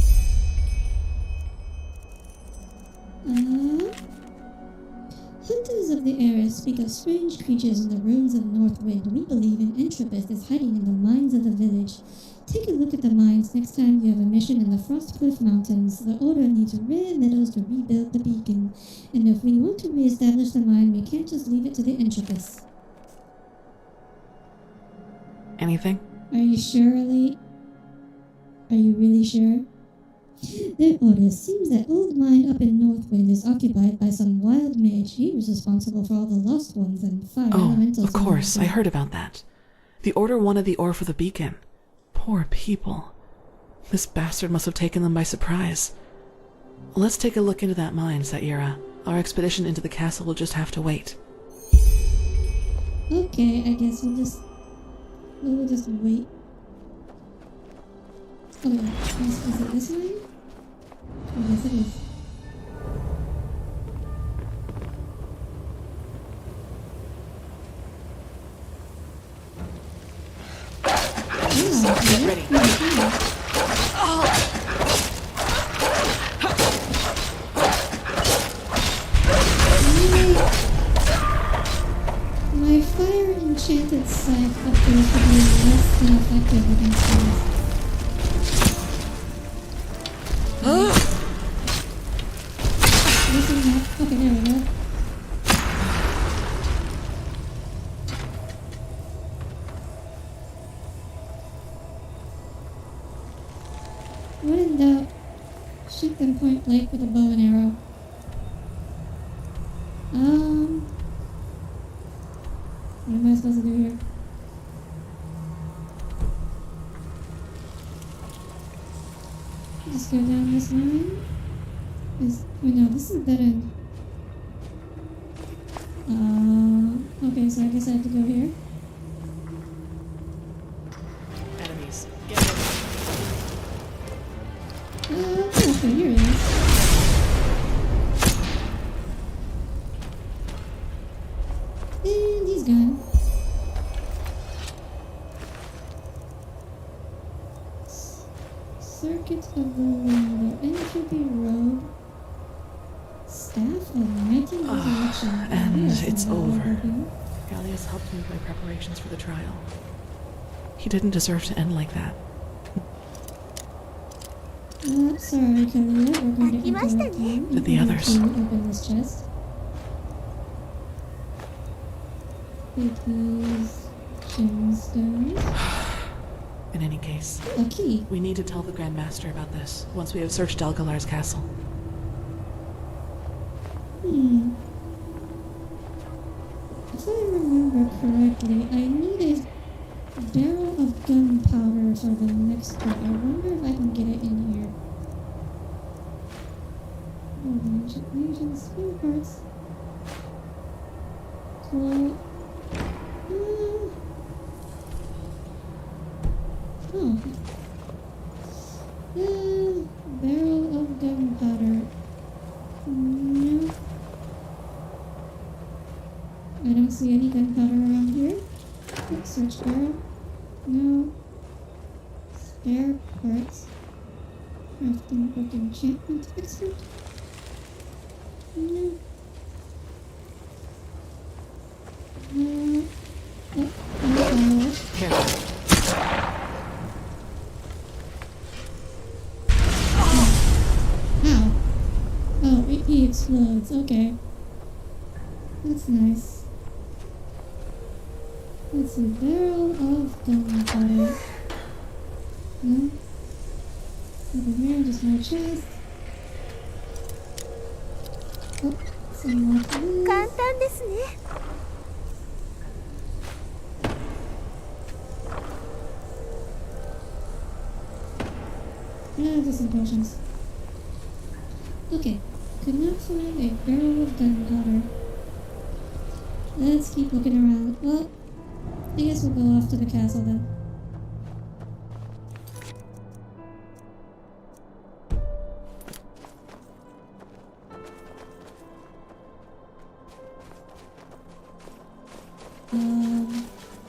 Hunters of the Era speak of strange creatures in the ruins of Northwind. We believe an Entropist is hiding in the mines of the village. Take a look at the mines next time you have a mission in the Frostcliff Mountains. The Order needs rare metals to rebuild the beacon. And if we want to reestablish the mine, we can't just leave it to the Entropists. Anything? Are you sure, Elite? Are you really sure? Their order seems that old mine up in Northwind is occupied by some wild mage. He was responsible for all the lost ones and fire elementals. Of course, I heard about that. The Order wanted the ore for the beacon. Poor people. This bastard must have taken them by surprise. Let's take a look into that mine, Saira. Our expedition into the castle will just have to wait. Okay, I guess we'll just wait. Is it this way? Oh, yes it is. Get ready. My fire enchanted scythe appears to be less than effective against these. Okay, there we go. When in doubt, shoot them point blank with a bow and arrow. What am I supposed to do here? Just go down this line. Wait, no, this is a dead end. Okay, so I guess I have to go here. Enemies. Get ready. Okay, here it is. And he's gone. Circuit of the window. Entropy road. Staff of mighty resurrection. And it's over. Gallius helped me with my preparations for the trial. He didn't deserve to end like that. Sorry, Kalia. We're going to interrupt you. Did the others? Open this chest. Take these gemstones. In any case, a key. We need to tell the Grand Master about this once we have searched Delgalar's castle. If I remember correctly, I need a barrel of gunpowder for the next door. I wonder if I can get it in here. Oh, ancient spare parts. Cool. Barrel of gunpowder. No. I don't see any gunpowder around here. Quick search barrel. No. Spare parts. Crafting book enchantment expert. No. Careful. Ow. Oh, he explodes. Okay. That's nice. Let's see. Barrel of gunpowder. No. Over here, just more chest. Oh, some more food. 簡単ですね。Just some potions. Okay, could not find a barrel of gunpowder. Let's keep looking around. Well, I guess we'll go off to the castle then.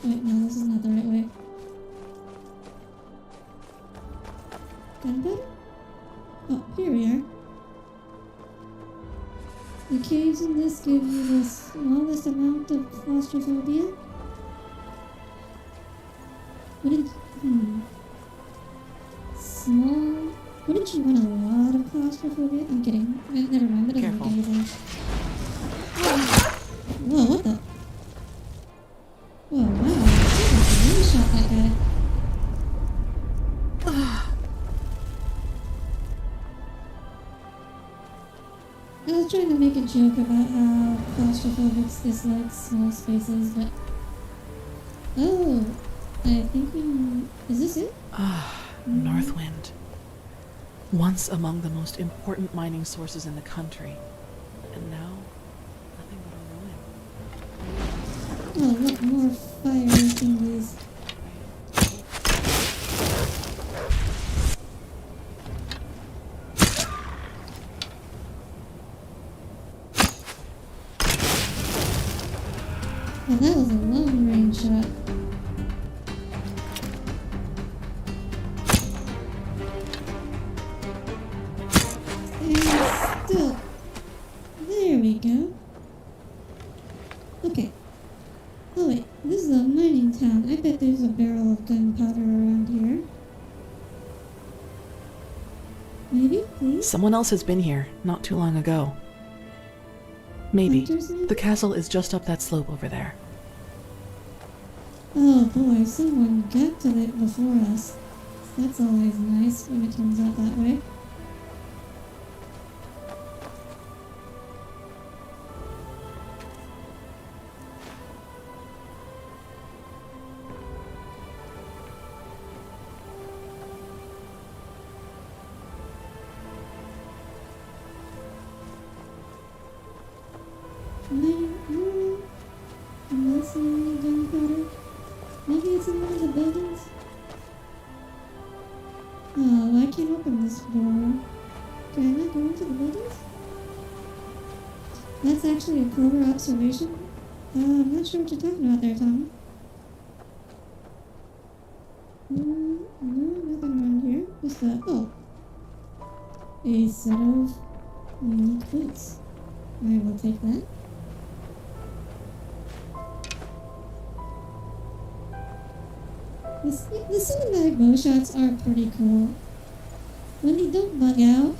Wait, no, this is not the right way. Gunpowder? Oh, here we are. The caves in this give you the smallest amount of claustrophobia? Small? Wouldn't you want a lot of claustrophobia? I'm kidding. Never mind, that doesn't make anything. Whoa, what the? Whoa, wow. I really shot that guy. I was trying to make a joke about how claustrophobics dislike small spaces, but... Oh, I think we... Is this it? Northwind. Once among the most important mining sources in the country. And now, nothing but a ruin. Oh, look, more fire thingies. Well, that was a long range shot. And still. There we go. Okay. Oh wait, this is a mining town. I bet there's a barrel of gunpowder around here. Maybe, please? Someone else has been here not too long ago. Maybe. The castle is just up that slope over there. Oh boy, someone got to it before us. That's always nice when it turns out that way. I'm not seeing any gunpowder. Maybe it's in one of the buildings? Oh, I can't open this door. Can I not go into the buildings? That's actually a clever observation. I'm not sure what you're talking about there, Tommy. No, nothing around here. Just a set of unique boots. I will take that. The cinematic bow shots are pretty cool. When they don't bug out,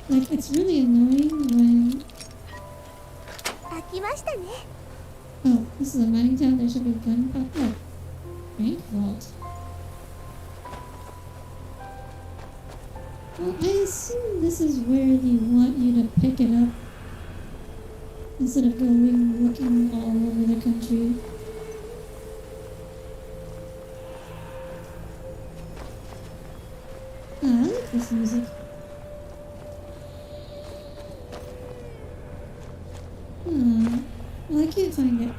like, it's really annoying when... Oh, this is a mining town, there should be gunpowder. Oh, bank vault. Well, I assume this is where they want you to pick it up instead of going looking all over the country. I like this music. Well, I can't find it.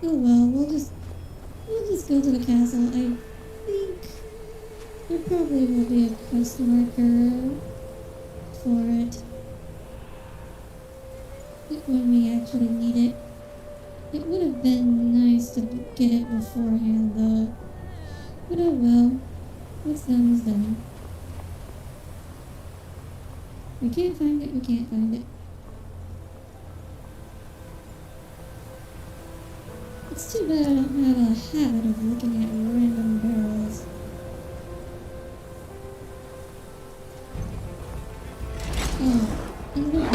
Oh well, we'll just go to the castle. I think there probably will be a quest marker for it when we actually need it. It would have been nice to get it beforehand, though. But oh well. What's done is done. We can't find it, we can't find it. It's too bad I don't have a habit of looking at random barrels. Oh, and look at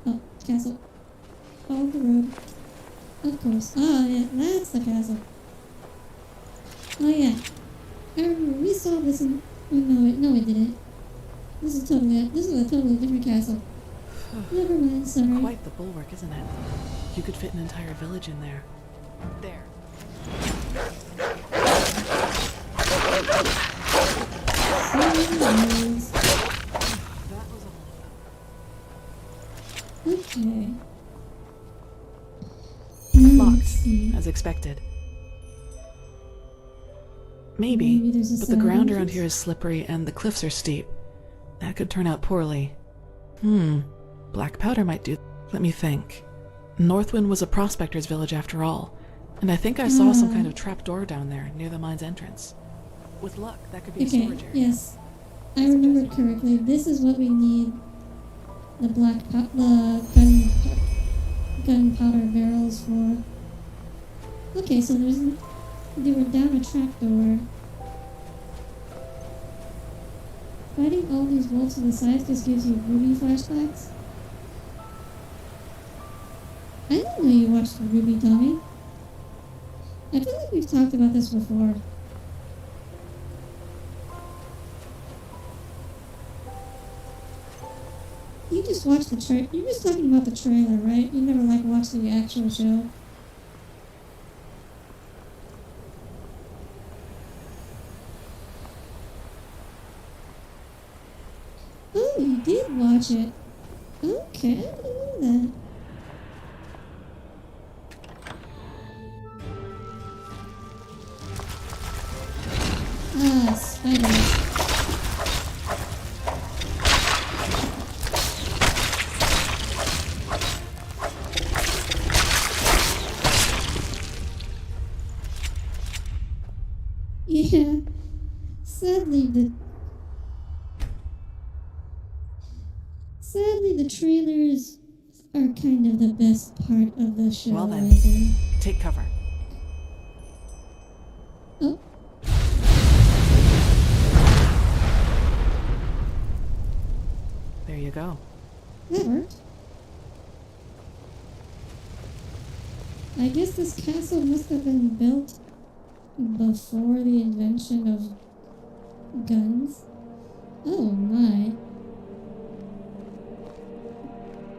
oh, castle. Follow the road. Of course. Oh yeah, that's the castle. Oh yeah, I remember we saw this in. Oh no, it didn't. This is a totally different castle. Never mind, sorry. Quite the bulwark, isn't it? You could fit an entire village in there. There. Okay. Locked, as expected. Maybe but the ground around here is slippery and the cliffs are steep. That could turn out poorly. Black powder might do. Let me think. Northwind was a prospector's village after all, and I think I saw some kind of trapdoor down there near the mine's entrance. With luck, that could be a storage area. Yes. I remember correctly. This is what we need the gunpowder barrels for. Okay, so they were down a trapdoor. Fighting all these wolves to the sides just gives you Ruby flashbacks. I didn't know you watched Ruby, Tommy. I feel like we've talked about this before. You just watched the trailer. You're just talking about the trailer, right? You never watched the actual show. Oh, you did watch it. Okay, I didn't know that. Ah, spiders. Sadly, the trailers are kind of the best part of the show. Well then, I think. take cover. Oh. There you go. That worked. I guess this castle must have been built before the invention of guns. Oh my.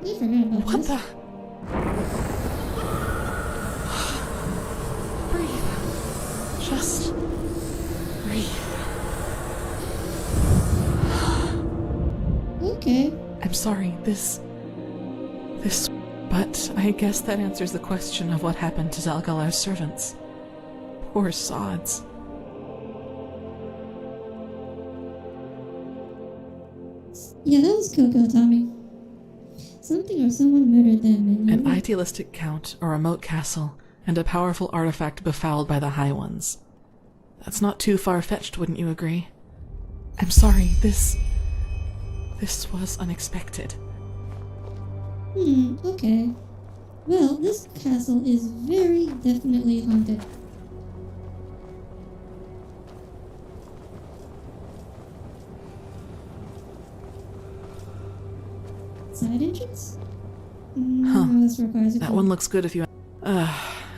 I forgot about What this. the? Breathe. Just breathe. Okay. I'm sorry, this... But I guess that answers the question of what happened to Zalgalar's servants. Poor sods. Yeah, that was Coco, Tommy. Something or someone murdered them and An idealistic count, a remote castle, and a powerful artifact befouled by the High Ones. That's not too far-fetched, wouldn't you agree? I'm sorry, this was unexpected. Okay. Well, this castle is very definitely haunted. Side entrance? No, this requires a That key. one looks good if you...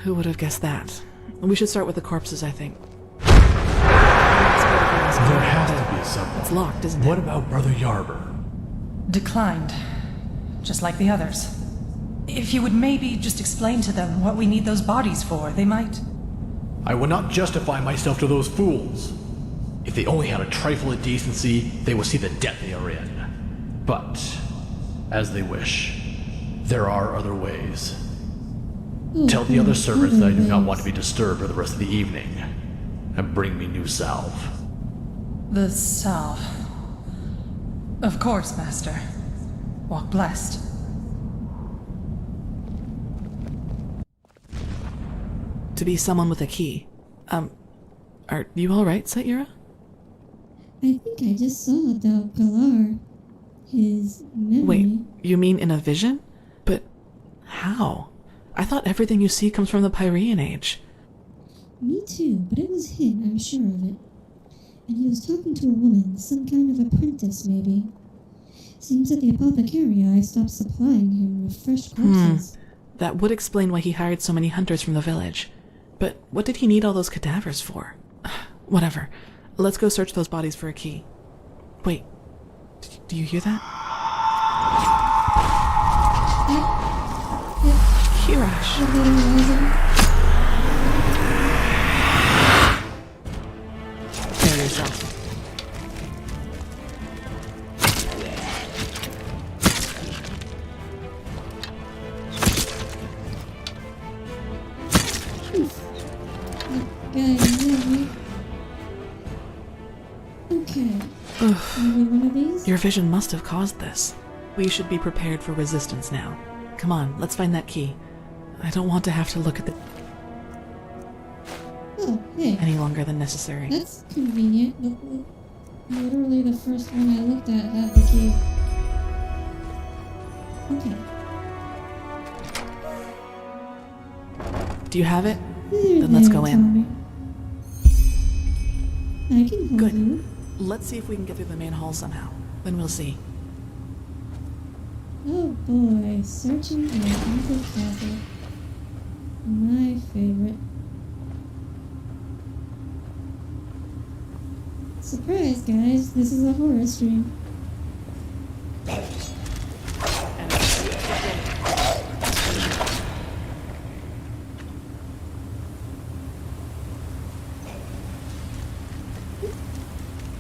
who would have guessed that? We should start with the corpses, I think. There has to be someone. It's locked, isn't it? What about Brother Yarber? Declined. Just like the others. If you would maybe just explain to them what we need those bodies for, they might... I will not justify myself to those fools. If they only had a trifle of decency, they would see the debt they are in. But, as they wish, there are other ways. Tell the other servants that I do not want to be disturbed for the rest of the evening, and bring me new salve. The salve. Of course, Master. Walk blessed. To be someone with a key. Are you alright, Satyra? I think I just saw Dal Galar. His memory. Wait, you mean in a vision? But how? I thought everything you see comes from the Pyrean Age. Me too, but it was him, I'm sure of it. And he was talking to a woman, some kind of apprentice, maybe. Seems that the apothecary stopped supplying him with fresh corpses. That would explain why he hired so many hunters from the village. But what did he need all those cadavers for? Whatever. Let's go search those bodies for a key. Wait. Do you hear that? Kirash. Prepare yourself. Okay. Maybe one of these? Your vision must have caused this. We should be prepared for resistance now. Come on, let's find that key. I don't want to have to look at the... Oh, hey. any longer than necessary. That's convenient, but literally the first one I looked at had the key. Okay. Do you have it? There, Then let's there, go in. Tommy. I can hold Good. you. Let's see if we can get through the main hall somehow. Then we'll see. Oh boy, searching in a haunted castle. My favorite. Surprise, guys, this is a horror stream.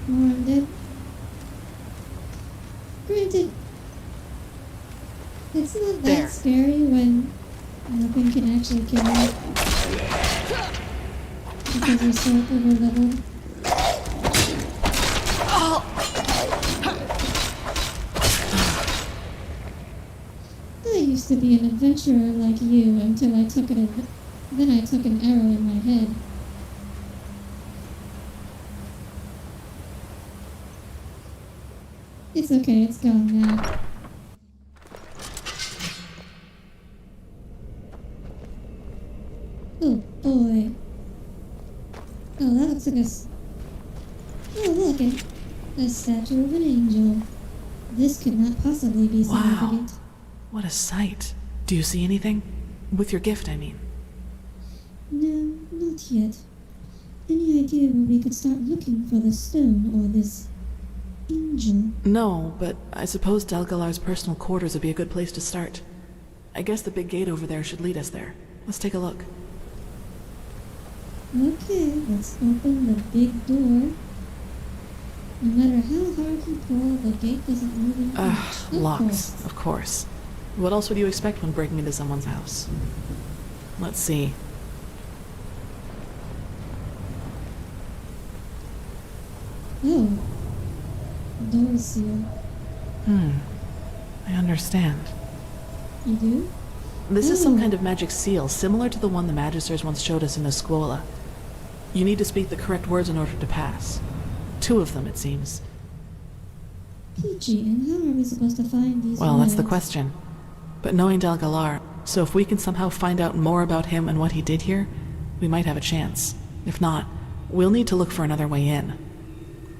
More undead. Granted, it's not that scary when nothing can actually kill you. Because you're so over-leveled. I used to be an adventurer like you until I took then I took an arrow in my head. It's okay, it's gone now. statue of an angel. This could not possibly be significant. Wow. What a sight. Do you see anything? With your gift, I mean. No, not yet. Any idea where we could start looking for the stone or this angel? No, but I suppose Delgalar's personal quarters would be a good place to start. I guess the big gate over there should lead us there. Let's take a look. Okay, let's open the big door. No matter how hard you pull, the gate doesn't move an inch. Locks, of course. What else would you expect when breaking into someone's house? Let's see. Oh. Door seal. I understand. You do? This is some kind of magic seal, similar to the one the Magisters once showed us in the Scuola. You need to speak the correct words in order to pass. 2 of them, it seems. Peachy, and how are we supposed to find these Well, that's the words? question. But knowing Delgalar, so if we can somehow find out more about him and what he did here, we might have a chance. If not, we'll need to look for another way in.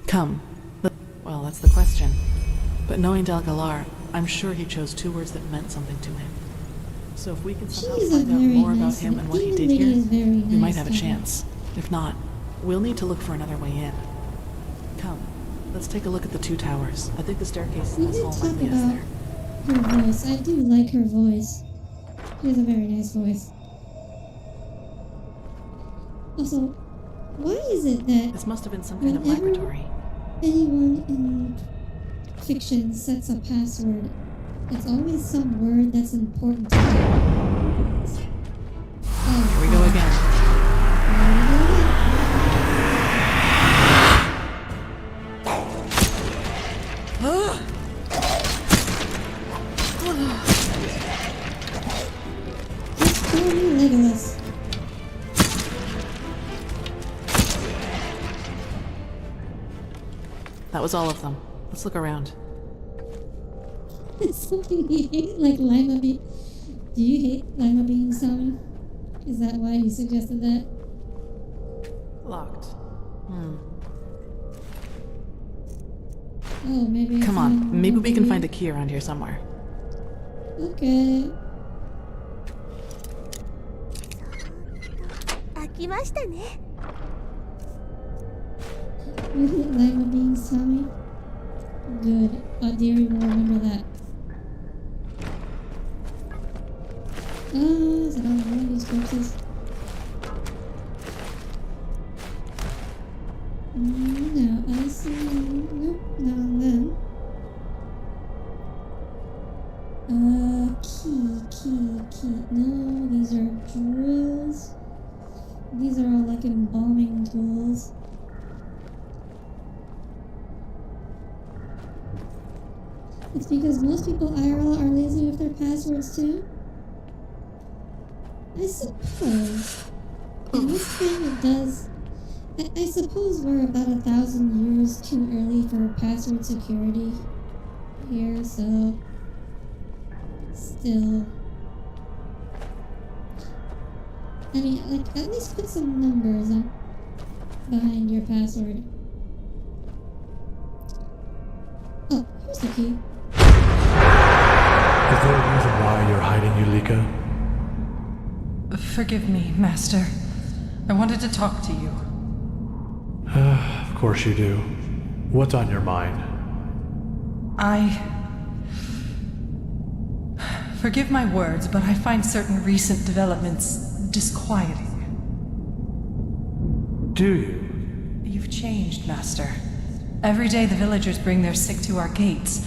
Come. Well, that's the question. But knowing Delgalar, I'm sure he chose 2 words that meant something to him. So if we can somehow find out more about him and what he did here, we might have a chance. If not, we'll need to look for another way in. Come, let's take a look at the 2 towers. I think the staircase in this hall might lead us there. Her voice. I do like her voice. She has a very nice voice. Also, why is it that this must have been some kind of whenever laboratory. anyone in fiction sets a password, it's always some word that's important to them? Here we go again. Just call me Legolas. That was all of them. Let's look around. Something you hate, like lima bean. Do you hate lima beans, Tommy? Is that why you suggested that? Locked. Oh, maybe. Come on, maybe we can find a key around here somewhere. Okay. 開きましたね。 You hate lima beans, Tommy? Good. Deary will remember that. Is it on one of these corpses? No, I see. Nope, not on them. Key. No, these are drills. These are all like embalming tools. It's because most people IRL are lazy with their passwords too. I suppose. And this thing it does. I suppose we're about 1,000 years too early for password security here, so still. I mean, like, at least put some numbers on behind your password. Oh, here's the key. Is there a reason why you're hiding, Yulika? Forgive me, Master. I wanted to talk to you. Of course you do. What's on your mind? Forgive my words, but I find certain recent developments disquieting. Do you? You've changed, Master. Every day the villagers bring their sick to our gates,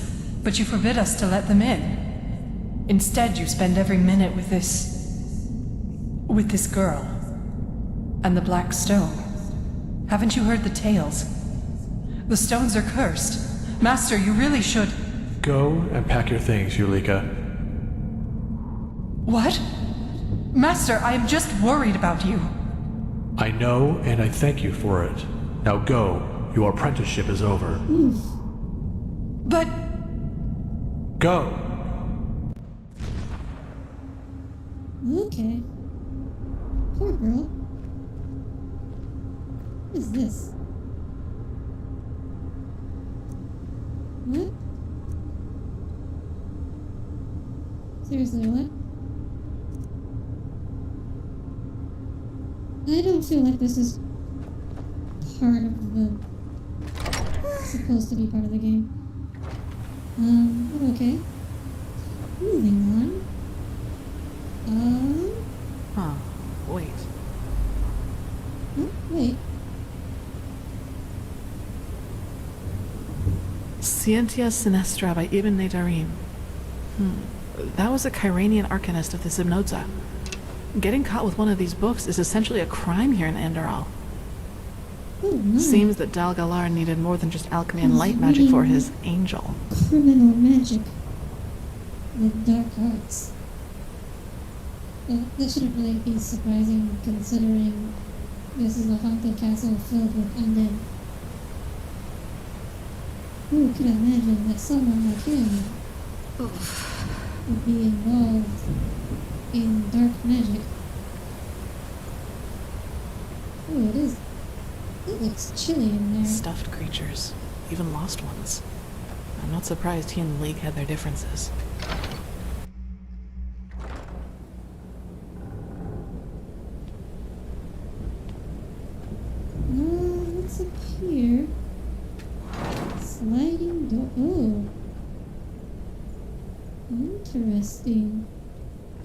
but you forbid us to let them in. Instead, you spend every minute with this girl. And the black stone. Haven't you heard the tales? The stones are cursed. Master, you really should... Go and pack your things, Yulika. What? Master, I am just worried about you. I know, and I thank you for it. Now go. Your apprenticeship is over. But... Go! Okay. Poor girl. What is this? Seriously, what? I don't feel like this is part of the... supposed to be part of the game. Okay. Moving on. Huh. Wait. Oh, wait. Scientia Sinistra by Ibn Nadarim. That was a Kyranian arcanist of the Zimnodza. Getting caught with one of these books is essentially a crime here in Enderal. Oh, nice. Seems that Dal Galar needed more than just alchemy and light magic for his angel. Criminal magic with dark arts. Well, that shouldn't really be surprising considering this is a haunted castle filled with undead. Who could imagine that someone like him would be involved in dark magic? Oh, it is. It looks chilly in there. Stuffed creatures, even lost ones. I'm not surprised he and the League had their differences. What's up here? Sliding door. Oh. Interesting.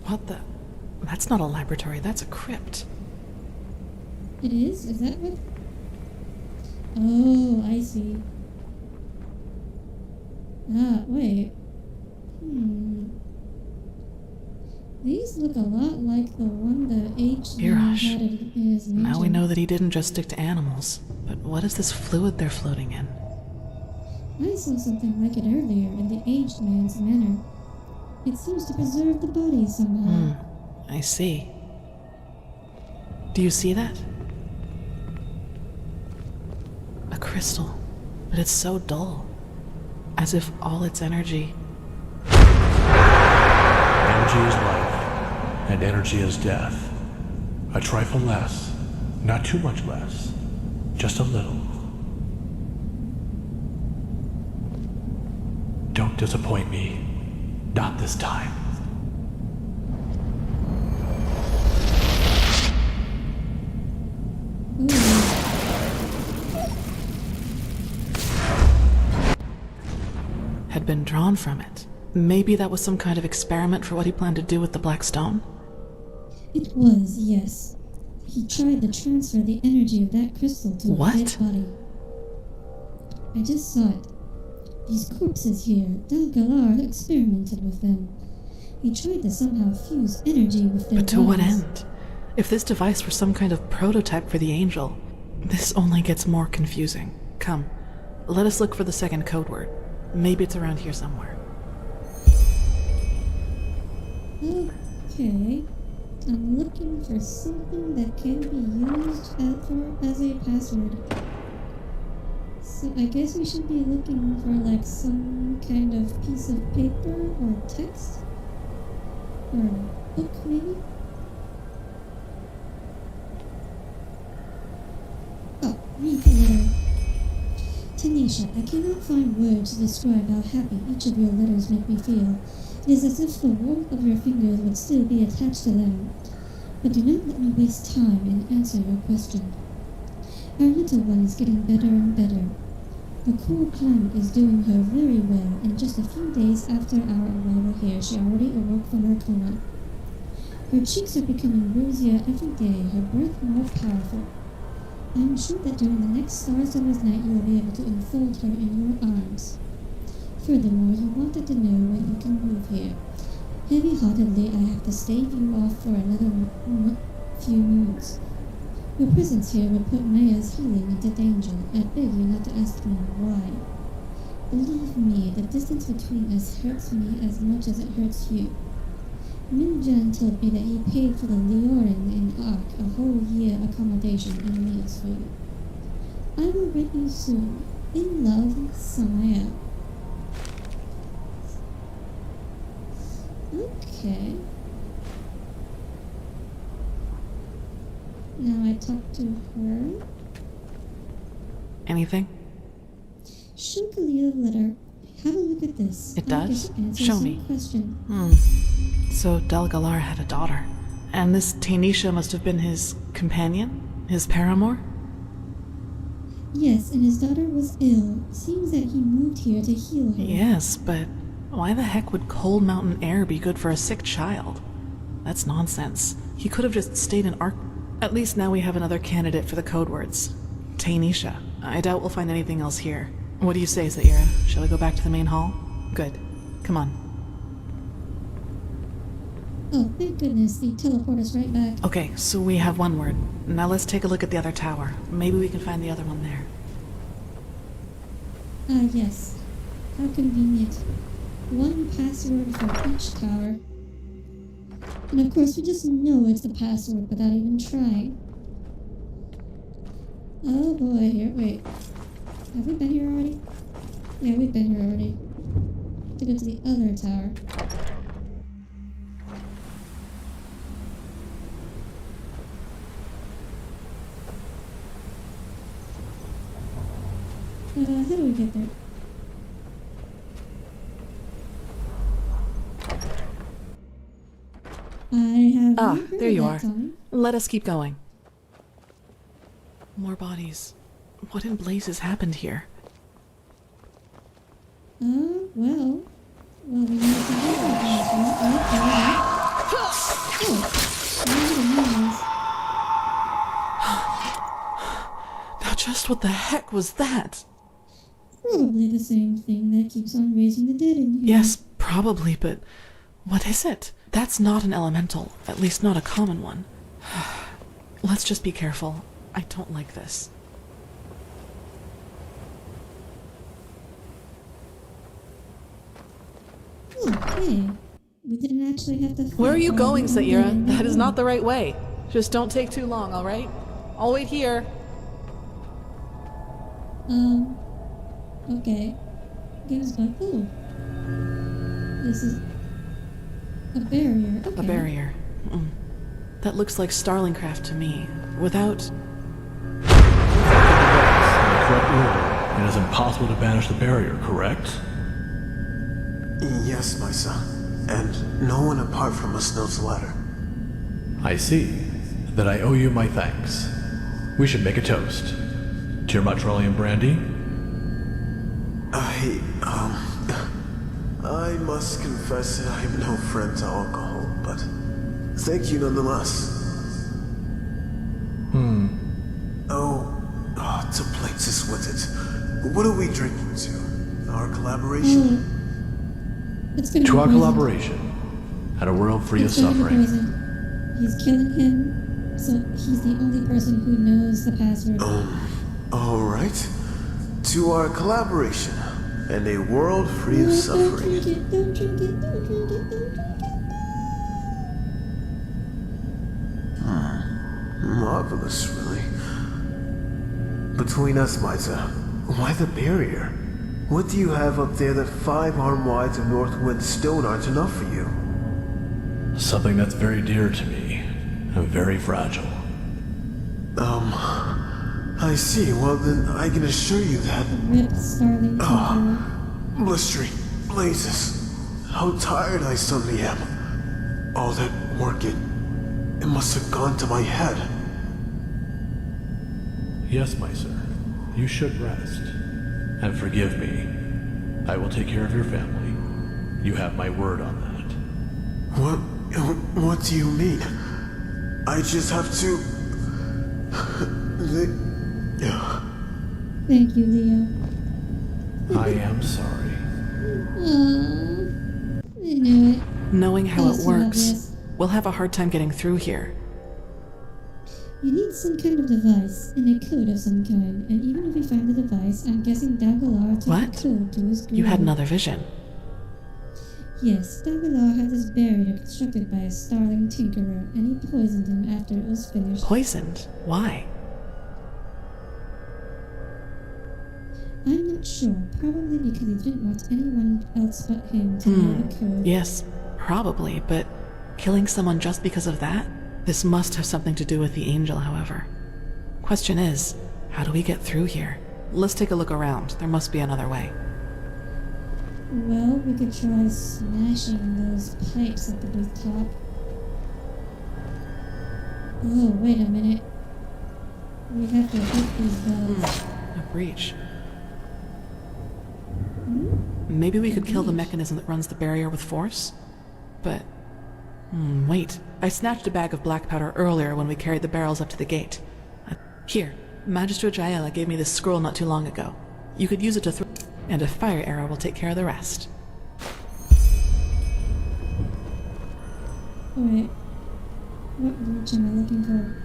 What the? That's not a laboratory, that's a crypt. It is? Is that what? Oh, I see. Ah, wait. These look a lot like the one the H-man had in his mansion. Now we know that he didn't just stick to animals. But what is this fluid they're floating in? I saw something like it earlier in the aged man's manor. It seems to preserve the body somehow. I see. Do you see that? A crystal, but it's so dull. As if all its energy... Energy is life, and energy is death. A trifle less, not too much less, just a little. Don't disappoint me. Not this time. Had been drawn from it. Maybe that was some kind of experiment for what he planned to do with the Black Stone? It was, yes. He tried to transfer the energy of that crystal to a dead body. I just saw it. These corpses here, Dal Galar experimented with them. He tried to somehow fuse energy with their But to what bodies. end? If this device were some kind of prototype for the Angel, this only gets more confusing. Come, let us look for the second code word. Maybe it's around here somewhere. Okay. I'm looking for something that can be used as a password. So I guess we should be looking for like some kind of piece of paper or text? Or a book maybe? Oh, read the letter. Tanisha, I cannot find words to describe how happy each of your letters make me feel. It is as if the warmth of your fingers would still be attached to them. But do not let me waste time in answering your question. Our little one is getting better and better. The cool climate is doing her very well, and just a few days after our arrival here, she already awoke from her coma. Her cheeks are becoming rosier every day, her breath more powerful. I am sure that during the next star-summer's night you will be able to enfold her in your arms. Furthermore, you wanted to know when you can move here. Heavy-heartedly, I have to stave you off for another few moons. Your presence here would put Maya's healing into danger. I beg you not to ask me why. Believe me, the distance between us hurts me as much as it hurts you. Minjan told me that he paid for the Leorin in Ark a whole year accommodation and meals for you. I will write you soon. In love, Samaya. Okay. Now I talk to her. Anything? Shook a letter. Have a look at this. It I does? guess it answers Show some me. question. So Delgalar had a daughter. And this Tainisha must have been his companion? His paramour? Yes, and his daughter was ill. Seems that he moved here to heal her. Yes, but why the heck would cold mountain air be good for a sick child? That's nonsense. He could have just stayed in Ark. At least now we have another candidate for the code words. Tainisha. I doubt we'll find anything else here. What do you say, Zaira? Shall we go back to the main hall? Good. Come on. Oh, thank goodness, they teleport us right back. Okay, so we have one word. Now let's take a look at the other tower. Maybe we can find the other one there. Ah, yes. How convenient. One password for each tower. And of course, we just know it's the password without even trying. Oh boy, here, wait. Have we been here already? Yeah, we've been here already. To go to the other tower. How do we get there? I have there you are. Time. Let us keep going. More bodies. What in blazes happened here? Well, we need to do Now just what the heck was that? Probably the same thing that keeps on raising the dead in here. Yes, probably, but what is it? That's not an elemental, at least not a common one. Let's just be careful. I don't like this. Okay. We didn't actually have to fight. Where are you all going, the way Zaira? in That is room. not the right way. Just don't take too long, alright? I'll wait here. Okay. Game's like, oh. This is a barrier. Okay. A barrier. That looks like Starlingcraft to me. Without... Correct order. It is impossible to banish the barrier, correct? Yes, my son. And no one apart from us knows the latter. I see. Then I owe you my thanks. We should make a toast. To your Motrolian brandy? I must confess that I am no friend to alcohol, but thank you nonetheless. To places with it. What are we drinking to? Our collaboration? To our collaboration. And a world free of suffering. He's killing him, so he's the only person who knows the password. Alright. To our collaboration. And a world free of suffering. Don't drink it, don't drink it, don't drink it. Marvelous, really. Between us, Maisa, why the barrier? What do you have up there that 5 arm wides of Northwind stone aren't enough for you? Something that's very dear to me. And very fragile. I see. Well, then I can assure you that... Rip Starling blistering blazes. How tired I suddenly am. All that work, it must have gone to my head. Yes, my sir. You should rest. And forgive me. I will take care of your family. You have my word on that. What do you mean? I just have to... Thank you, Leo. I am sorry. I knew it. Knowing how That's it too works, obvious. we'll have a hard time getting through here. You need some kind of device, and a code of some kind. And even if we find the device, I'm guessing Dangalar took What? the code to his grave. You had another vision. Yes, Dangalar had this barrier constructed by a starling tinkerer, and he poisoned him after it was finished. Poisoned? Why? I'm not sure. Probably because he didn't want anyone else but him to know the code. Yes, probably, but killing someone just because of that? This must have something to do with the angel, however. Question is, how do we get through here? Let's take a look around. There must be another way. Well, we could try smashing those pipes at the booth top. Oh, wait a minute. We have to hit these bells. A breach. Maybe we could kill the mechanism that runs the barrier with force? But... wait. I snatched a bag of black powder earlier when we carried the barrels up to the gate. Here, Magistro Jaela gave me this scroll not too long ago. You could use it to throw... and a fire arrow will take care of the rest. Wait. What breach am I looking for?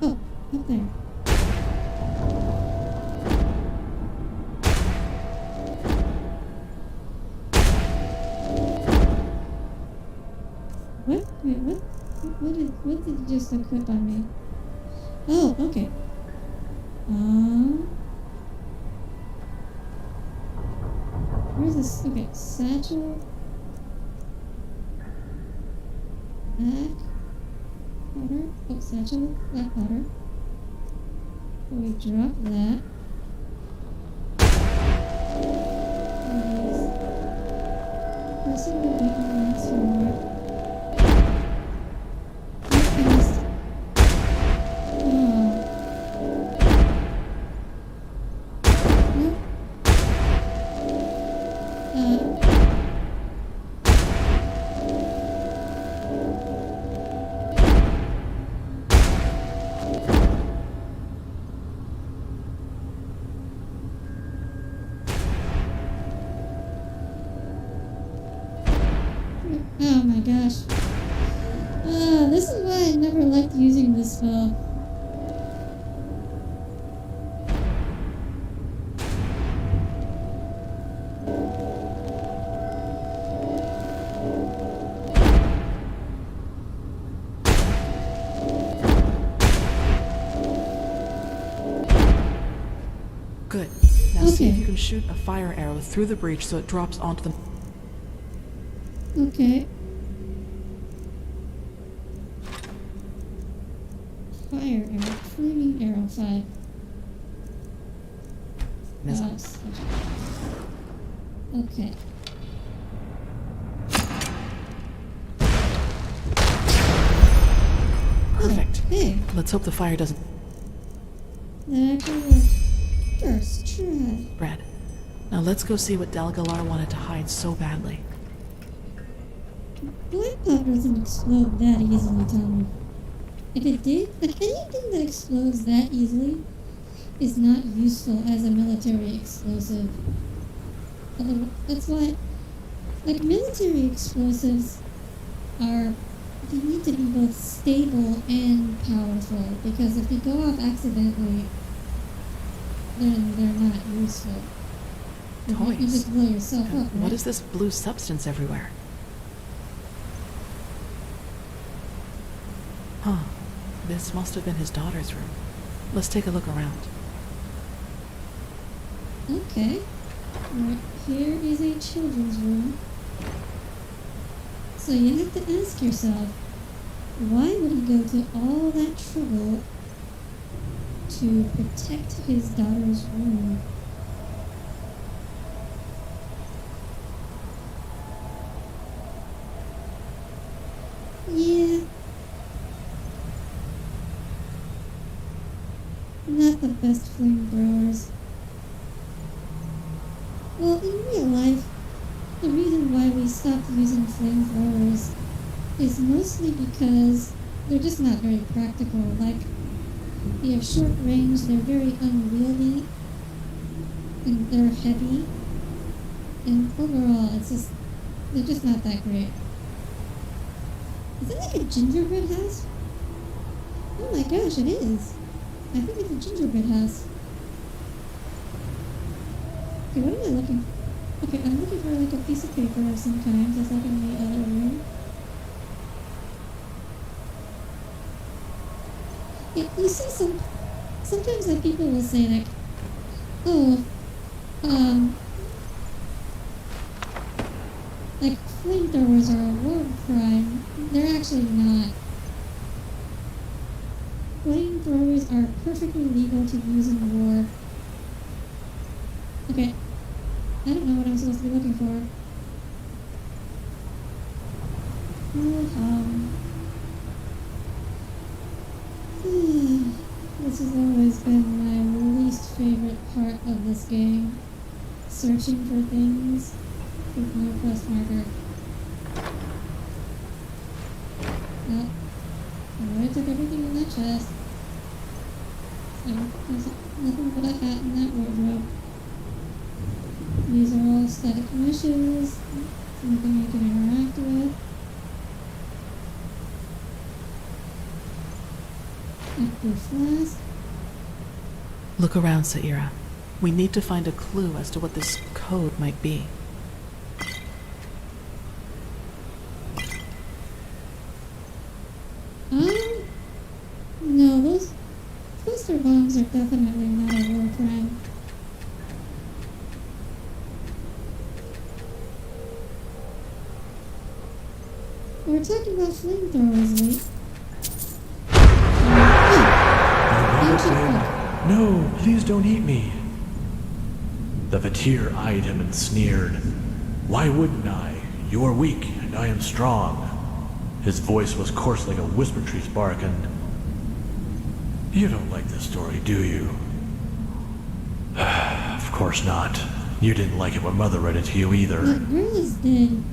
Oh, up there. What? Wait, what? What did you just equip on me? Oh, okay. Where's this? Okay, satchel. Black powder. Oh, satchel. Black powder. We drop that. Pressing the button once more. Oh my gosh. This is why I never liked using this spell. Good. Now see if you can shoot a fire arrow through the breach so it drops onto the... Okay. Fire arrow, flaming arrow 5. Okay. Perfect. Hey. Let's hope the fire doesn't... That actually worked. First try. Red. Now let's go see what Dalgalar wanted to hide so badly. Black powder doesn't explode that easily, Tommy. If it did, like anything that explodes that easily is not useful as a military explosive. Although, that's why, like, military explosives are, they need to be both stable and powerful, because if they go off accidentally, then they're not useful. Toys. You just blow yourself up, right? What is this blue substance everywhere? Huh. This must have been his daughter's room. Let's take a look around. Okay. Right here is a children's room. So you have to ask yourself, why would he go to all that trouble to protect his daughter's room? Yeah. Not the best flamethrowers. Well, in real life, the reason why we stopped using flamethrowers is mostly because they're just not very practical. Like, they have short range, they're very unwieldy, and they're heavy, and overall, it's just, they're just not that great. Is that like a gingerbread house? Oh my gosh, it is. I think it's a gingerbread house. Okay, what am I looking for? Okay, I'm looking for like a piece of paper of some kind, just like in the other room. Yeah, you see sometimes like people will say like, oh, like flamethrowers are a war crime. They're actually not. Flamethrowers are perfectly legal to use in war. Okay. I don't know what I'm supposed to be looking for. This has always been my least favorite part of this game. Searching for things with no quest marker. Well, I already took everything in that chest. So there's nothing but a hat in that wardrobe. These are all static meshes. Something I can interact with. Active flask. Look around, Saira. We need to find a clue as to what this code might be. No, those cluster bombs are definitely not a war crime. We're talking about flamethrowers, right? No, please don't eat me. The Vatir eyed him and sneered. Why wouldn't I? You are weak, and I am strong. His voice was coarse like a whisper tree's bark, and... You don't like this story, do you? Of course not. You didn't like it when Mother read it to you either. That girl is dead.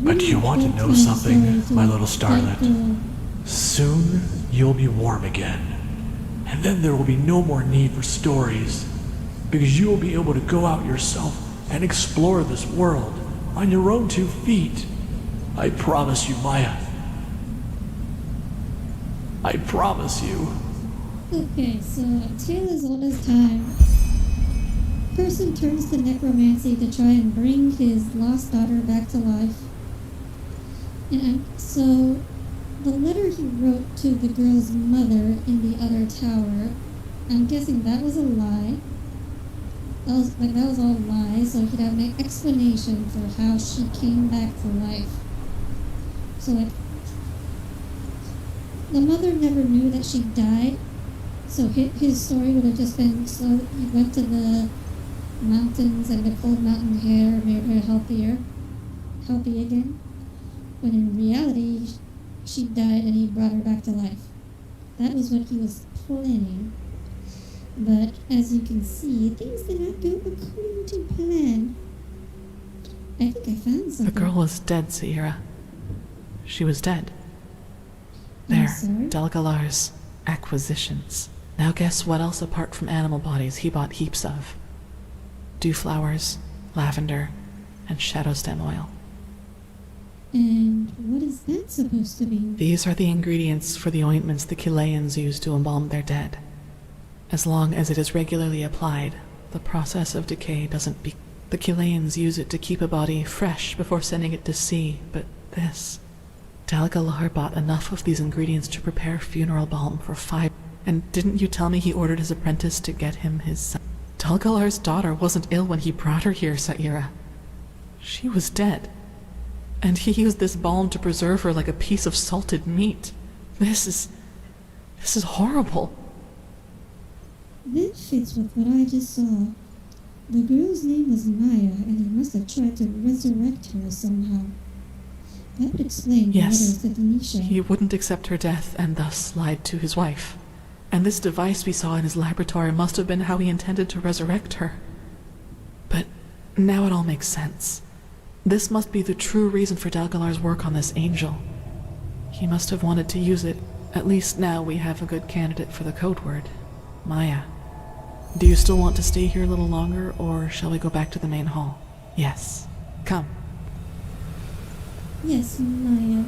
But you want to know something, my little starlet? Soon, you'll be warm again. And then there will be no more need for stories. Because you will be able to go out yourself and explore this world on your own 2 feet. I promise you, Maya. I promise you. Okay, so a tale as old as time. Person turns to necromancy to try and bring his lost daughter back to life. And so the letter he wrote to the girl's mother in the other tower, I'm guessing that was a lie. That was all lies, so he'd have an explanation for how she came back to life. So the mother never knew that she died, so his story would have just been, so he went to the mountains and the cold mountain air made her healthy again. When in reality, she died and he brought her back to life. That was what he was planning. But as you can see, things did not go according to plan. I think I found something. The girl was dead, Saira. She was dead. There, Dalgalar's acquisitions. Now guess what else apart from animal bodies he bought heaps of. Dew flowers, lavender, and shadow stem oil. And what is that supposed to mean? These are the ingredients for the ointments the Chileans use to embalm their dead. As long as it is regularly applied, the process of decay doesn't be... The Chileans use it to keep a body fresh before sending it to sea, but this... Dalgalar bought enough of these ingredients to prepare funeral balm for 5... And didn't you tell me he ordered his apprentice to get him his son? Dalgalar's daughter wasn't ill when he brought her here, Saira. She was dead. And he used this balm to preserve her like a piece of salted meat. This is horrible. That fits with what I just saw. The girl's name was Maya, and he must have tried to resurrect her somehow. That would explain the letters to Denisha. He wouldn't accept her death and thus lied to his wife. And this device we saw in his laboratory must have been how he intended to resurrect her. But now it all makes sense. This must be the true reason for Dalgalar's work on this angel. He must have wanted to use it. At least now we have a good candidate for the code word. Maya. Do you still want to stay here a little longer, or shall we go back to the main hall? Yes. Come. Yes, Maya.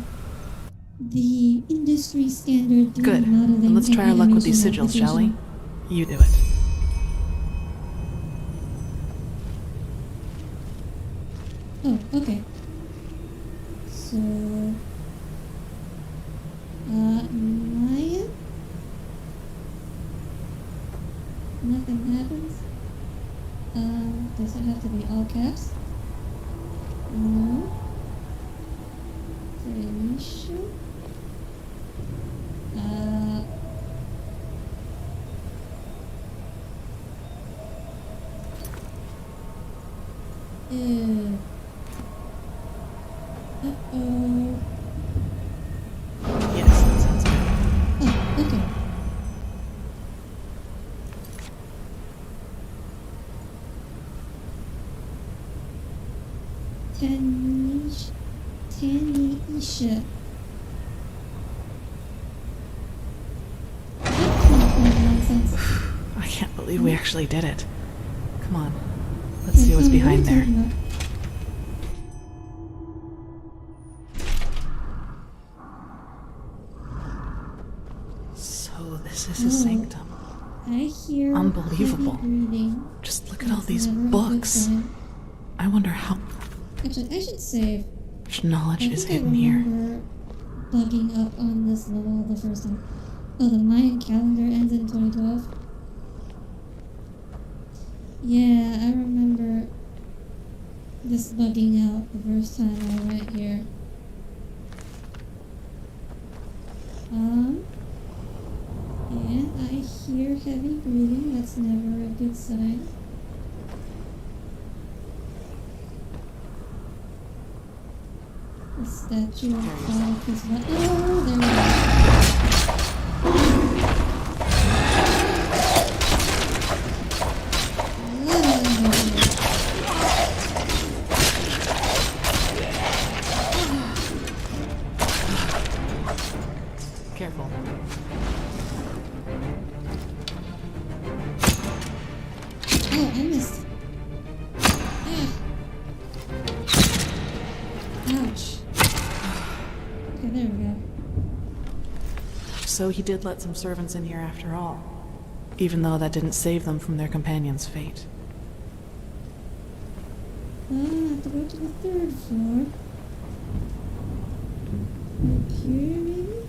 The industry standard 3D Good. modeling Then let's try our and luck with these animation sigils, shall we? application. You do it. Oh, okay. So... Maya? Nothing happens? Does it have to be all caps? No. Tanisha? Uh-oh. Yes, that sounds good. Oh, okay. Tanisha. Nonsense. I can't believe we actually did it. Come on. Let's see what's behind there. So this is a sanctum. I hear Unbelievable. heavy breathing. Just look at all That's these never a good books. sign. I wonder how Actually, I should save. much knowledge is I hidden here. remember bugging up on this level the first time. Oh, the Mayan calendar ends in 2012. Yeah, I remember this bugging out the first time I went here. Yeah, I hear heavy breathing. That's never a good sign. The statue of God is not. Oh, there we Careful. Oh, I missed. Ouch. Okay, there we go. So he did let some servants in here after all, even though that didn't save them from their companion's fate. I have to go to the third floor. Up here, maybe?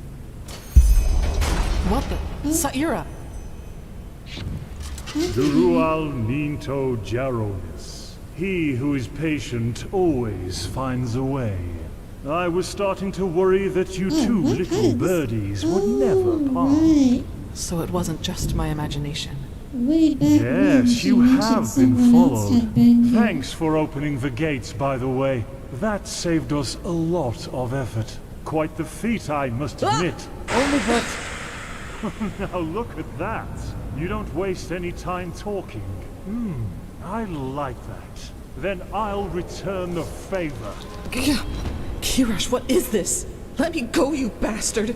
What the? Saira! Durual Ninto Jaronis. He who is patient always finds a way. I was starting to worry that you two little birdies would never part. Right. So it wasn't just my imagination. Way back when Yes, she you mentioned have been someone else followed. had been here. Thanks for opening the gates, by the way. That saved us a lot of effort. Quite the feat, I must admit. Only that... Now look at that. You don't waste any time talking. I like that. Then I'll return the favor. Kirash, what is this? Let me go, you bastard!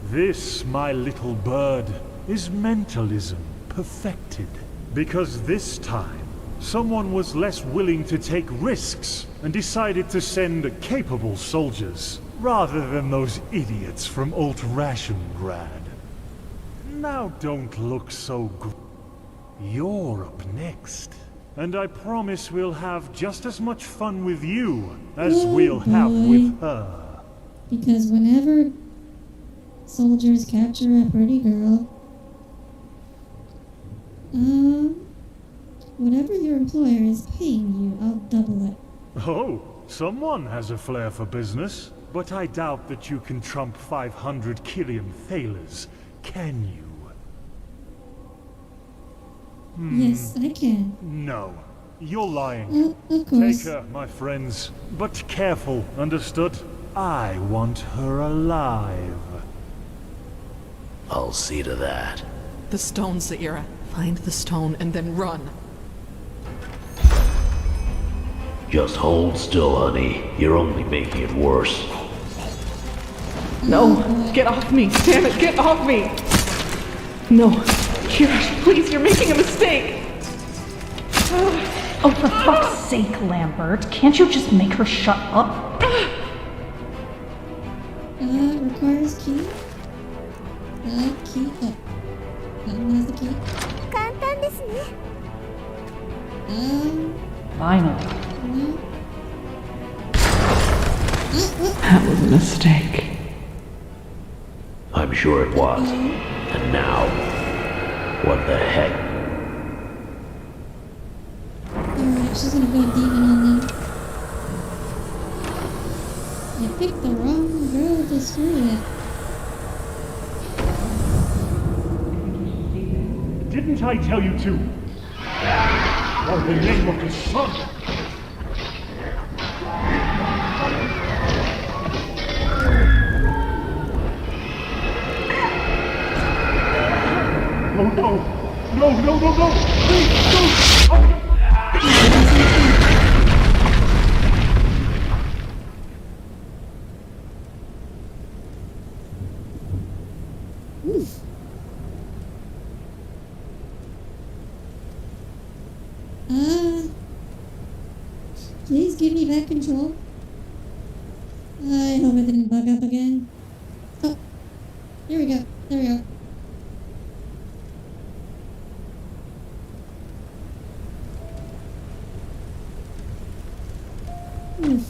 This, my little bird, is mentalism perfected. Because this time, someone was less willing to take risks and decided to send capable soldiers, rather than those idiots from Alt-Rationgrad. Now don't look so You're up next. And I promise we'll have just as much fun with you as we'll have with her. Because whenever soldiers capture a pretty girl, whatever your employer is paying you, I'll double it. Oh, someone has a flair for business. But I doubt that you can trump 500 Killian thalers, can you? Yes, I can. No, you're lying. Of course. Take her, my friends. But careful, understood? I want her alive. I'll see to that. The stone, Saira. Find the stone and then run. Just hold still, honey. You're only making it worse. No! Get off me! Damn it, get off me! No! Kirash, please, you're making a mistake! Oh, for fuck's sake, Lambert. Can't you just make her shut up? Requires key. Key up. That one has the key. Finally. No. That was a mistake. I'm sure it was. And now, what the heck? Alright, she's gonna go demon on them. You picked the wrong girl to screw it. Didn't I tell you to? By the name of the sun! no, no, no! Please, no! Oof. Please give me back control. I hope it didn't bug up again. Oh, here we go. There we go. Oof.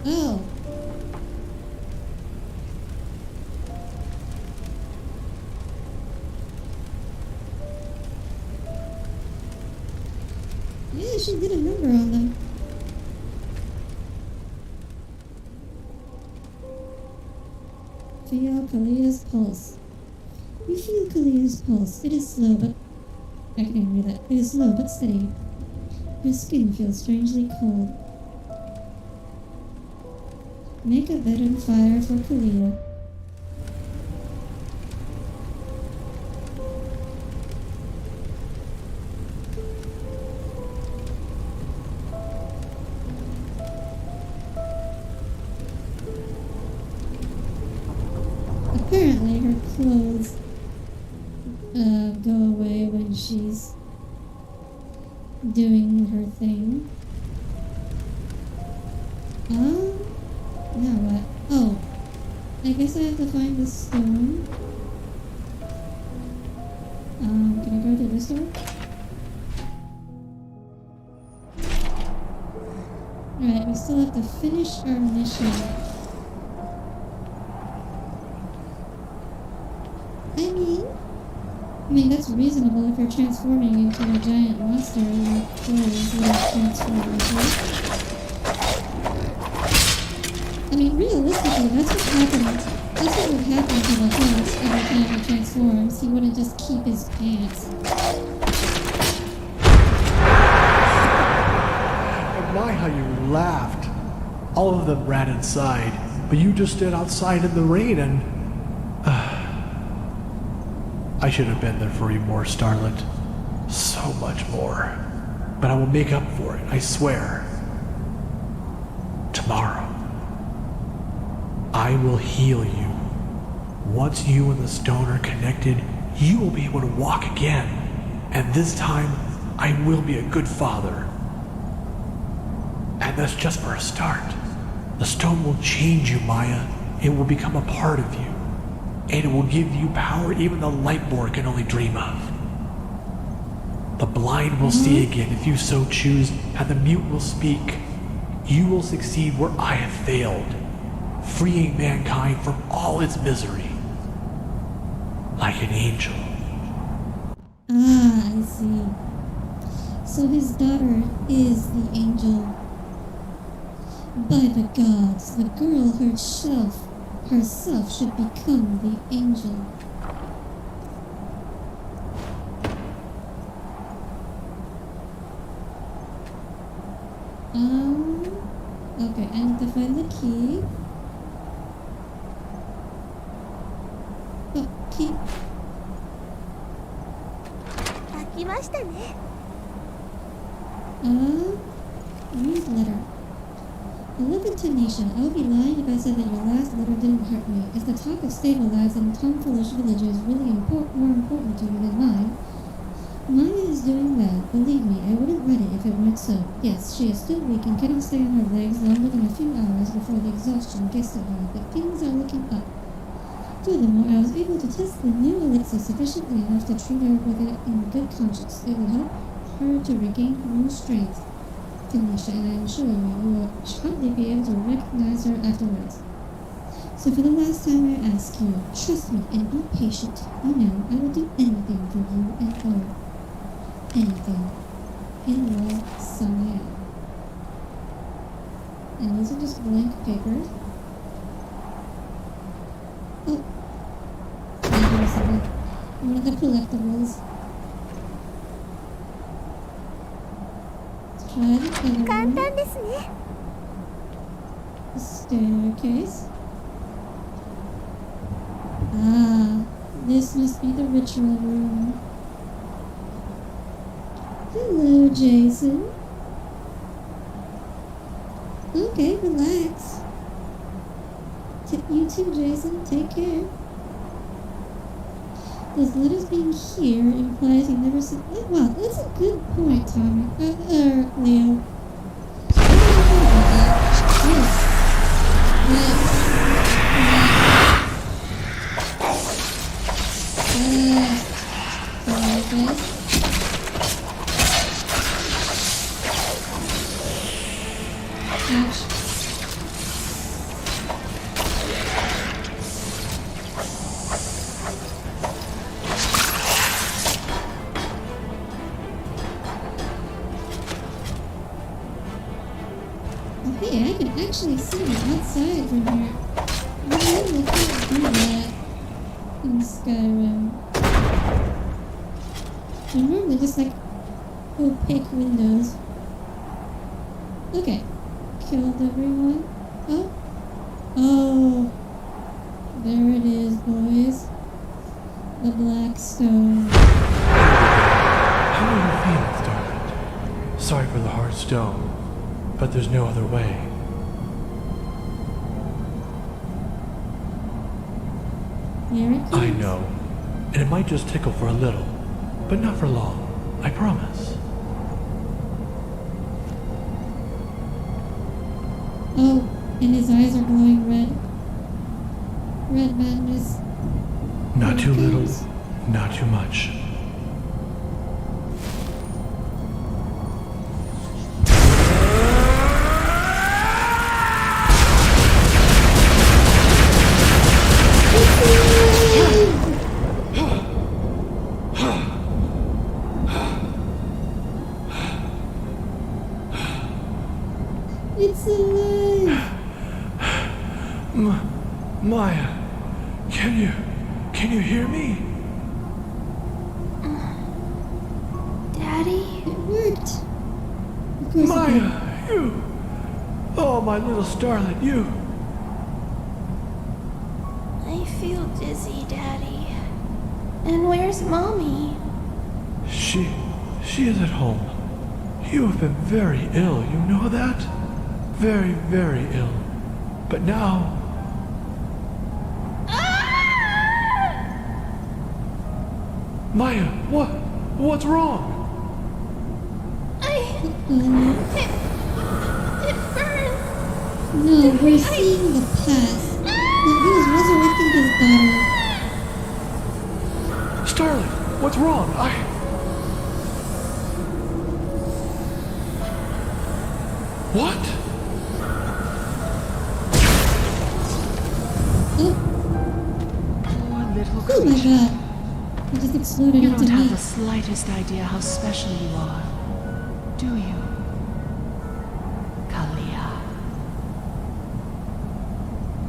Oh. Yeah, she did a number on them. Feel Kalia's pulse. You feel Kalia's pulse. It is slow, but I can't read that. It is slow but steady. Her skin feels strangely cold. Make a bed on fire for Kalia. Apparently her clothes go away when she's doing her thing. Now what? Oh, I guess I have to find the stone. Can I go to this door? Alright, we still have to finish our mission. I mean, that's reasonable if you're transforming into a giant monster and your clothes will transform into. I mean, realistically, that's what happened. That's what would happen to the horse every time he transforms. He wouldn't just keep his pants. I admire how you laughed. All of them ran inside, but you just stood outside in the rain and... I should have been there for you more, Starlet. So much more. But I will make up for it, I swear. Tomorrow. I will heal you. Once you and the stone are connected, you will be able to walk again. And this time, I will be a good father. And that's just for a start. The stone will change you, Maya. It will become a part of you. And it will give you power even the Lightborn can only dream of. The blind will see again if you so choose, and the mute will speak. You will succeed where I have failed, freeing mankind from all its misery. Like an angel. Ah, I see. So his daughter is the angel. By the gods, the girl herself should become the angel. Okay, I need to find the key. Oh, key. Newsletter. Beloved Tanisha, I would be lying if I said that your last letter didn't hurt me. Is the talk of stabilized and tomfoolish villagers really more important to you than mine? Maya is doing well. Believe me, I wouldn't write it if it weren't so. Yes, she is still weak and cannot stay on her legs longer than a few hours before the exhaustion gets to her, but things are looking up. Furthermore, I was able to test the new elixir sufficiently enough to treat her with it in good conscience. It will help her to regain her own strength, Tanisha, and I am sure you will shortly be able to recognize her afterwards. So for the last time I ask you, trust me and be patient. You know, I will do anything for you and all. Anything. In love, Samaya. And these are just blank papers. Oh. Maybe or something. One of the collectibles. Let's try the other one. The staircase. Ah, This must be the ritual room. Hello, Jason. Okay, relax. You too, Jason. Take care. Those letters being here implies you never seen. Wow, that's a good point, Tommy. Leo. Hey, I can actually see the outside from here. I really can't do that in Skyrim. They're normally just like opaque windows. Okay. Killed everyone. Oh. Oh. There it is, boys. The black stone. How are you feeling, Starlight? Sorry for the hard stone, but there's no other way. Here it comes. I know. And it might just tickle for a little, but not for long. I promise. Oh, and his eyes are glowing red. Red madness. Not too little, not too much. It's alive! Maya, can you hear me? Daddy? It worked! Of course Maya, you! Oh, my little starlet, you! I feel dizzy, Daddy. And where's Mommy? She is at home. You have been very ill, you know that? Very, very ill. But now... Maya, what's wrong? It burns. No, we're seeing the past. He was resurrecting his daughter. Starling, what's wrong? What? Oh. Little Oh my god. It just exploded You into don't have me. the slightest idea how special you are, do you? Kalia.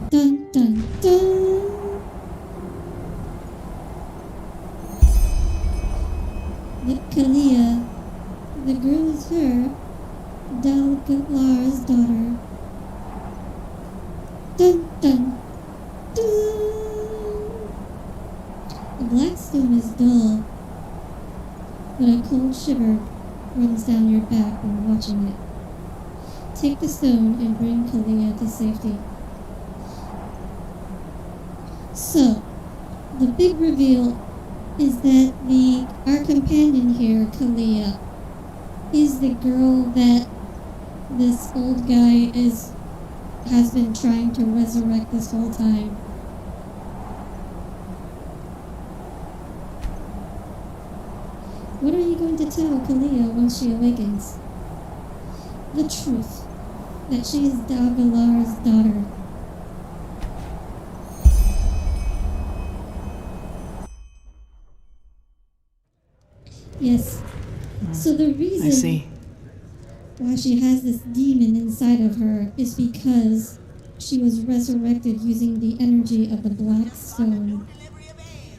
Dun dun dun. The Kalia. The girl is her. Dalgalar's daughter. Dun dun dun. The black stone is dull, but a cold shiver runs down your back when watching it. Take the stone and bring Kalia to safety. So, the big reveal is that our companion here, Kalia, is the girl that this old guy has been trying to resurrect this whole time. What are you going to tell Kalia once she awakens? The truth. That she is Dalgalar's daughter. Yes. So the reason I see. why she has this demon inside of her is because she was resurrected using the energy of the black stone.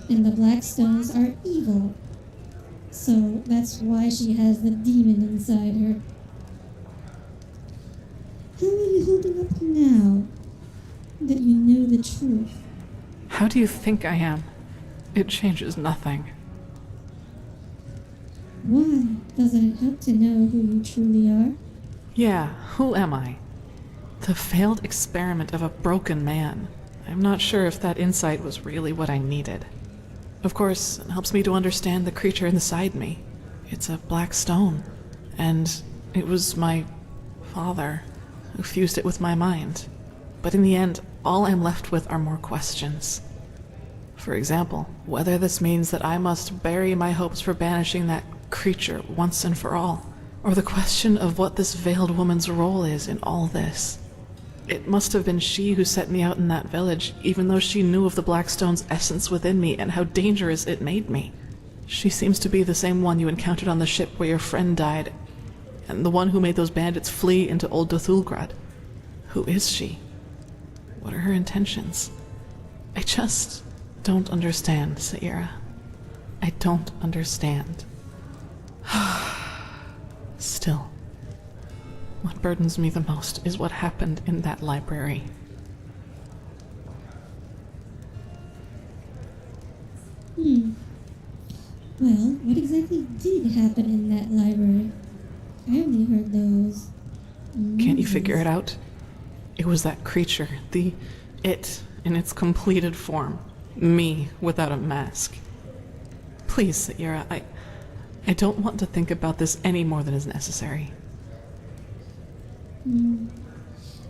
And the black stones are evil. So that's why she has the demon inside her. How are you holding up now that you know the truth? How do you think I am? it changes nothing. Why? Doesn't it help to know who you truly are? Yeah, who am I? The failed experiment of a broken man. I'm not sure if that insight was really what I needed. Of course, it helps me to understand the creature inside me. It's a black stone, and it was my father who fused it with my mind. But in the end, all I'm left with are more questions. For example, whether this means that I must bury my hopes for banishing that creature once and for all, or the question of what this veiled woman's role is in all this. It must have been she who set me out in that village, even though she knew of the Blackstone's essence within me and how dangerous it made me. She seems to be the same one you encountered on the ship where your friend died, and the one who made those bandits flee into Old Dothulgrad. Who is she? What are her intentions? I just don't understand, Saira. I don't understand. Still, what burdens me the most is what happened in that library. Well, what exactly did happen in that library? I only heard those. Can't you figure it out? It was that creature, the it in its completed form. Me without a mask. Please, Saira, I don't want to think about this any more than is necessary. I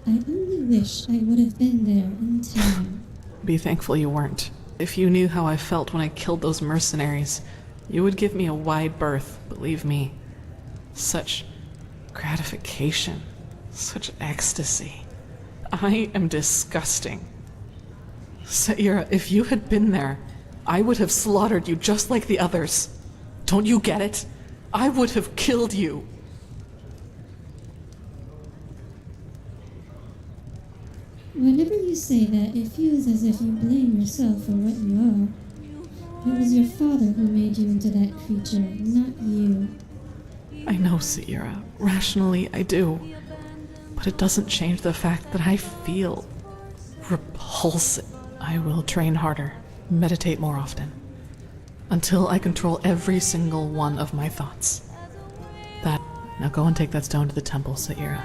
only wish I would have been there in time. Be thankful you weren't. If you knew how I felt when I killed those mercenaries, you would give me a wide berth, believe me. Such gratification, such ecstasy. I am disgusting. Saira, if you had been there, I would have slaughtered you just like the others. Don't you get it? I would have killed you. Whenever you say that, it feels as if you blame yourself for what you are. It was your father who made you into that creature, not you. I know, Saira. Rationally, I do. But it doesn't change the fact that I feel repulsive. I will train harder, meditate more often, until I control every single one of my thoughts. Now go and take that stone to the temple, Saira.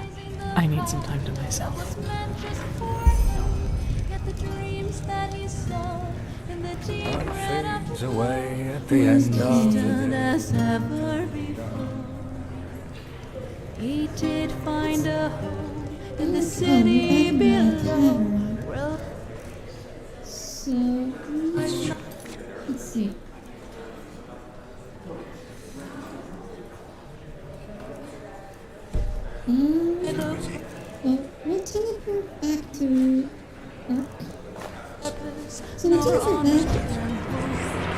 I need some time to myself. Fades away at the end of the day. He did find a home in the city below. So, let's see. Well, we'll teleport back to Ark. So we'll teleport back,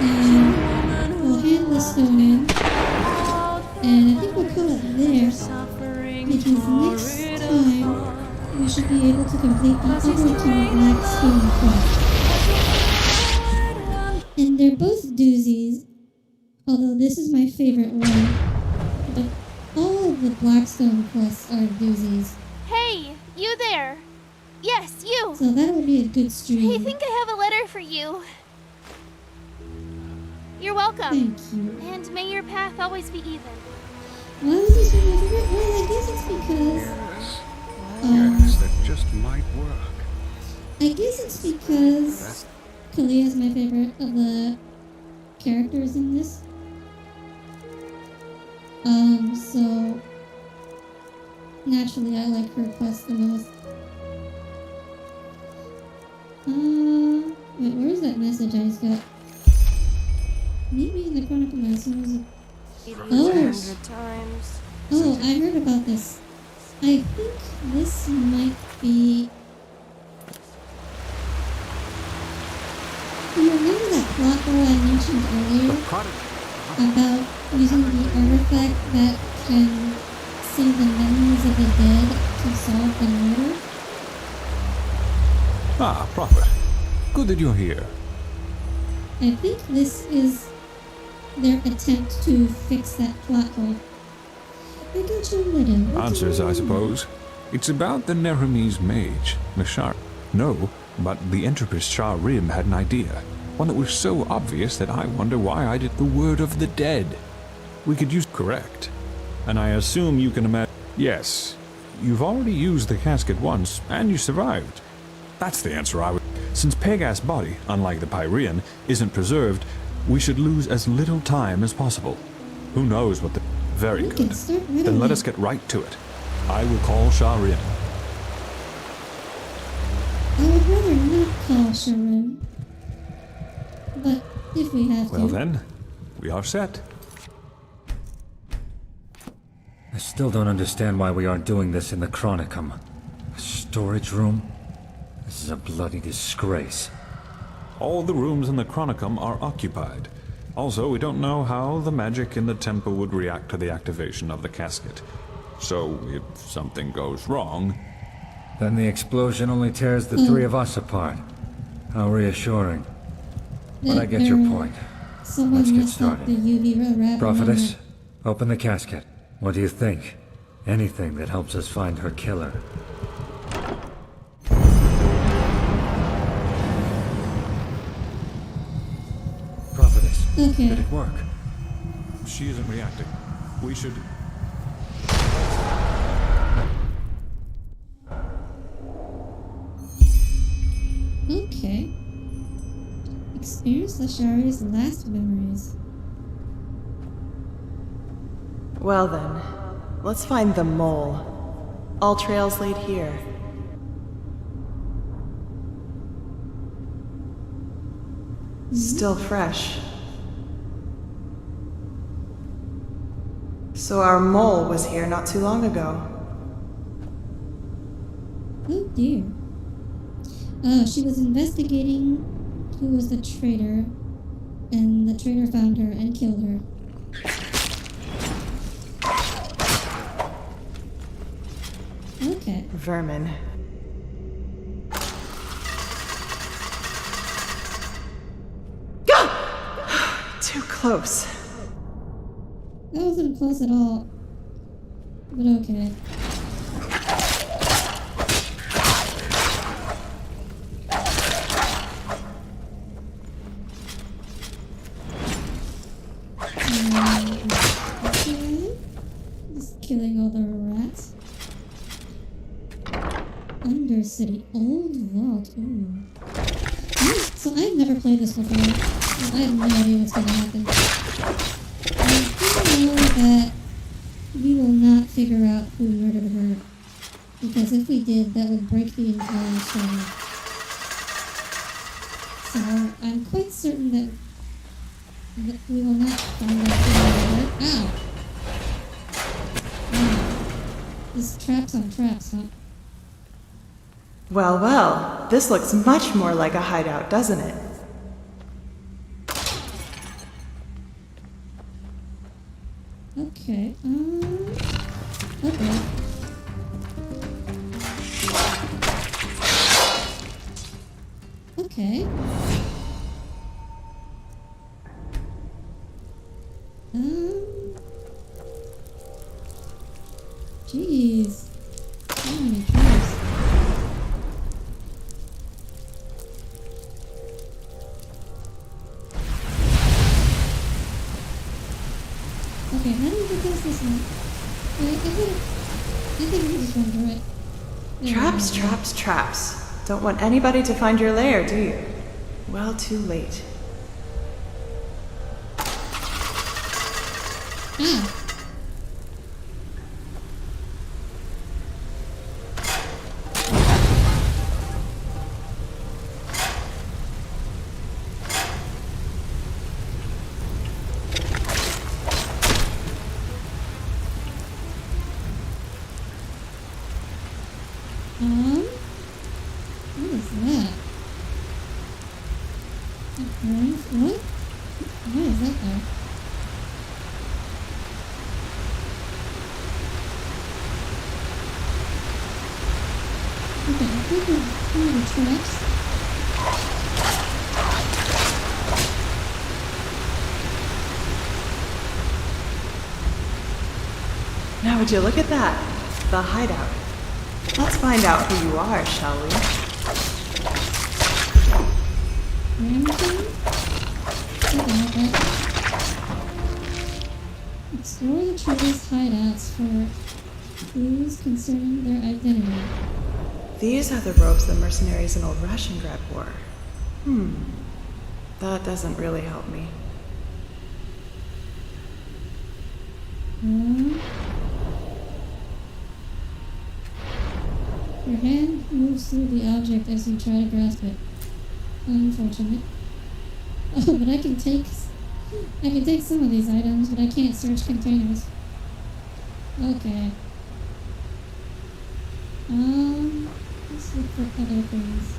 and we'll hand the stone in, and I think we'll call it there, because next time we should be able to complete the other two Blackstone quests. And they're both doozies, although this is my favorite one, but all of the Blackstone quests are doozies. Hey, you there! Yes, you! So that'll be a good stream. I think I have a letter for you. You're welcome. Thank you. And may your path always be even. Why was this one my favorite? Well, I guess it's because... Yes, that just might work. I guess it's because Kalia is my favorite of the characters in this. So naturally I like her quest the most. Wait, where's that message I just got? Meet me in the Chronicle Masters. Oh, I heard about this. I think this might be... You remember that plot hole I mentioned earlier? About using the artifact that can see the memories of the dead to solve the murder? Ah, proper. Good that you're here. I think this is their attempt to fix that plot hole. I got your widow. Answers, I suppose. It's about the Neremese mage, Mashar. No, but the entropist Shah Rim had an idea. One that was so obvious that I wonder why I did the word of the dead. We could use correct. And I assume you can imagine. Yes, you've already used the casket once, and you survived. That's the answer I would. Since Pegas' body, unlike the Pyrean, isn't preserved, we should lose as little time as possible. Who knows what the... Very good. Then let us get right to it. I will call Sharin. I would rather not call Sharin. But if we have to... Well then, we are set. I still don't understand why we aren't doing this in the Chronicum. A storage room? This is a bloody disgrace. All the rooms in the Chronicum are occupied. Also, we don't know how the magic in the temple would react to the activation of the casket. So, if something goes wrong... Then the explosion only tears the three of us apart. How reassuring. But I get your point. Let's get started. Prophetess, open the casket. What do you think? Anything that helps us find her killer. Prophetess, did it work? She isn't reacting. We should... Okay. Experience Lashari's last memories. Well then, let's find the mole. All trails lead here. Still fresh. So our mole was here not too long ago. Oh dear. She was investigating who was the traitor, and the traitor found her and killed her. Okay. Vermin. Too close. That wasn't close at all. But okay. Okay. Just killing all the rats. Undercity. Old Vault. Ooh. So I've never played this before. So I have no idea what's going to happen. I do know that we will not figure out who murdered her. Because if we did, that would break the entire story. So I'm quite certain that we will not find out who murdered her. Ow! Wow. These traps on traps, huh? Well, well, this looks much more like a hideout, doesn't it? Okay, okay. Okay. Jeez. So many traps. Okay, how do we get past this one? I think we just run through it. Yeah, Traps, traps, traps. Don't want anybody to find your lair, do you? Well, too late. Ah. What is that? What? Why is that there? Okay, I think we're the traps. Now would you look at that? The hideout. Let's find out who you are, shall we? Anything? Explore the traders' hideouts for clues concerning their identity. These are the robes the mercenaries in Old Rashingrad wore. That doesn't really help me. Your hand moves through the object as you try to grasp it. Unfortunate. Oh, but I can take some of these items, but I can't search containers. Okay. Let's look for other things.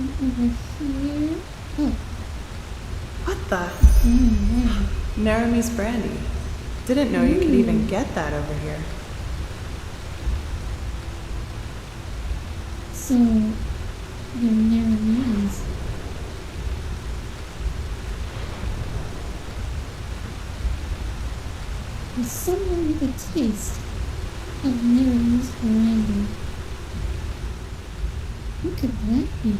Over here. Oh. What the? Wow. Narumese brandy. Didn't know you could even get that over here. So, they're Narumese. There's someone with a taste of Narumese brandy. Who could that be?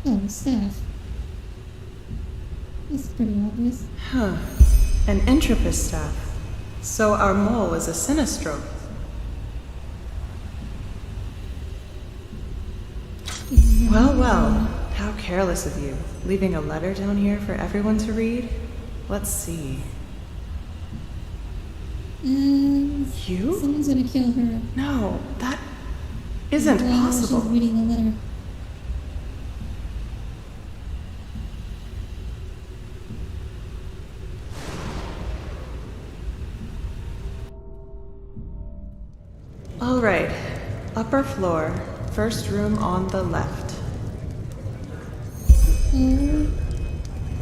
Oh, the staff. That's pretty obvious. Huh. An Entropist staff. So our mole is a Sinistro. Well, well. How careless of you. Leaving a letter down here for everyone to read? Let's see. You? Someone's gonna kill her. No, that isn't While possible. she's reading the letter. All right. Upper floor. First room on the left.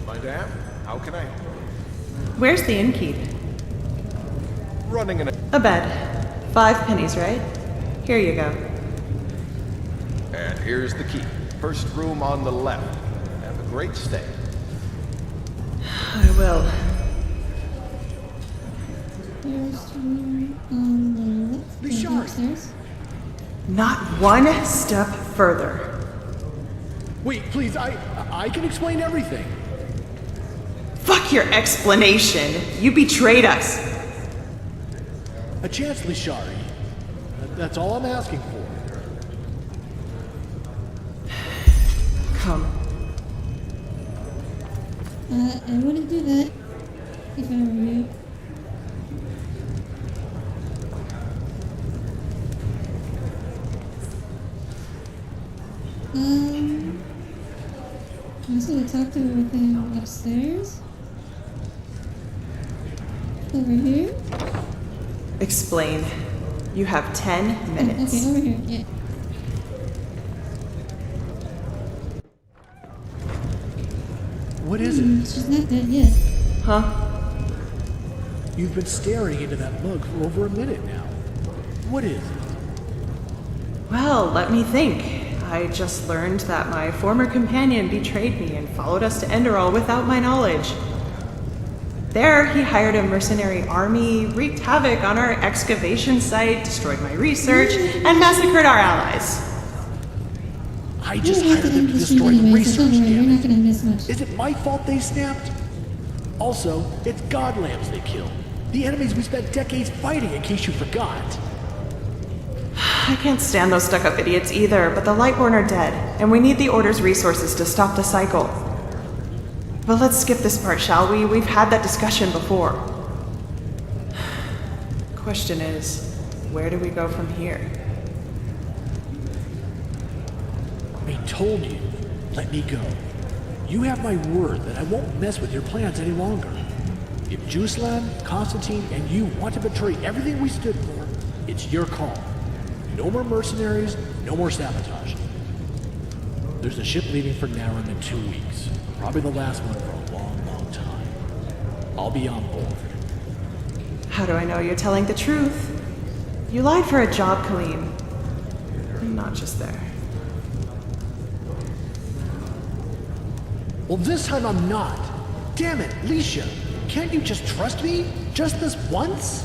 Madame, how can I help? Where's the innkeep? Running A bed. 5 pennies, right? Here you go. And here's the key. First room on the left. Have a great stay. I will. First room on the left. Going upstairs. Not one step further. Wait, please, I can explain everything. Fuck your explanation. You betrayed us. A chance, Lishari. That's all I'm asking for. Come. I wouldn't do that if I were you. I'm just gonna talk to her with him upstairs. Over here? Explain. You have 10 minutes. Okay, over here, yeah. What is it? She's not dead yet. Huh? You've been staring into that mug for over a minute now. What is it? Well, let me think. I just learned that my former companion betrayed me and followed us to Enderal without my knowledge. There, he hired a mercenary army, wreaked havoc on our excavation site, destroyed my research, and massacred our allies. I just hired them to destroy research, damn it. Is it my fault they snapped? Also, it's god lambs they killed. The enemies we spent decades fighting, in case you forgot. I can't stand those stuck-up idiots either, but the Lightborn are dead, and we need the Order's resources to stop the cycle. But let's skip this part, shall we? We've had that discussion before. Question is, where do we go from here? I told you, let me go. You have my word that I won't mess with your plans any longer. If Juslan, Constantine, and you want to betray everything we stood for, it's your call. No more mercenaries, no more sabotage. There's a ship leaving for Narum in 2 weeks. Probably the last one for a long, long time. I'll be on board. How do I know you're telling the truth? You lied for a job, Kaleem. And not just there. Well, this time I'm not. Damn it, Lisha. Can't you just trust me? Just this once?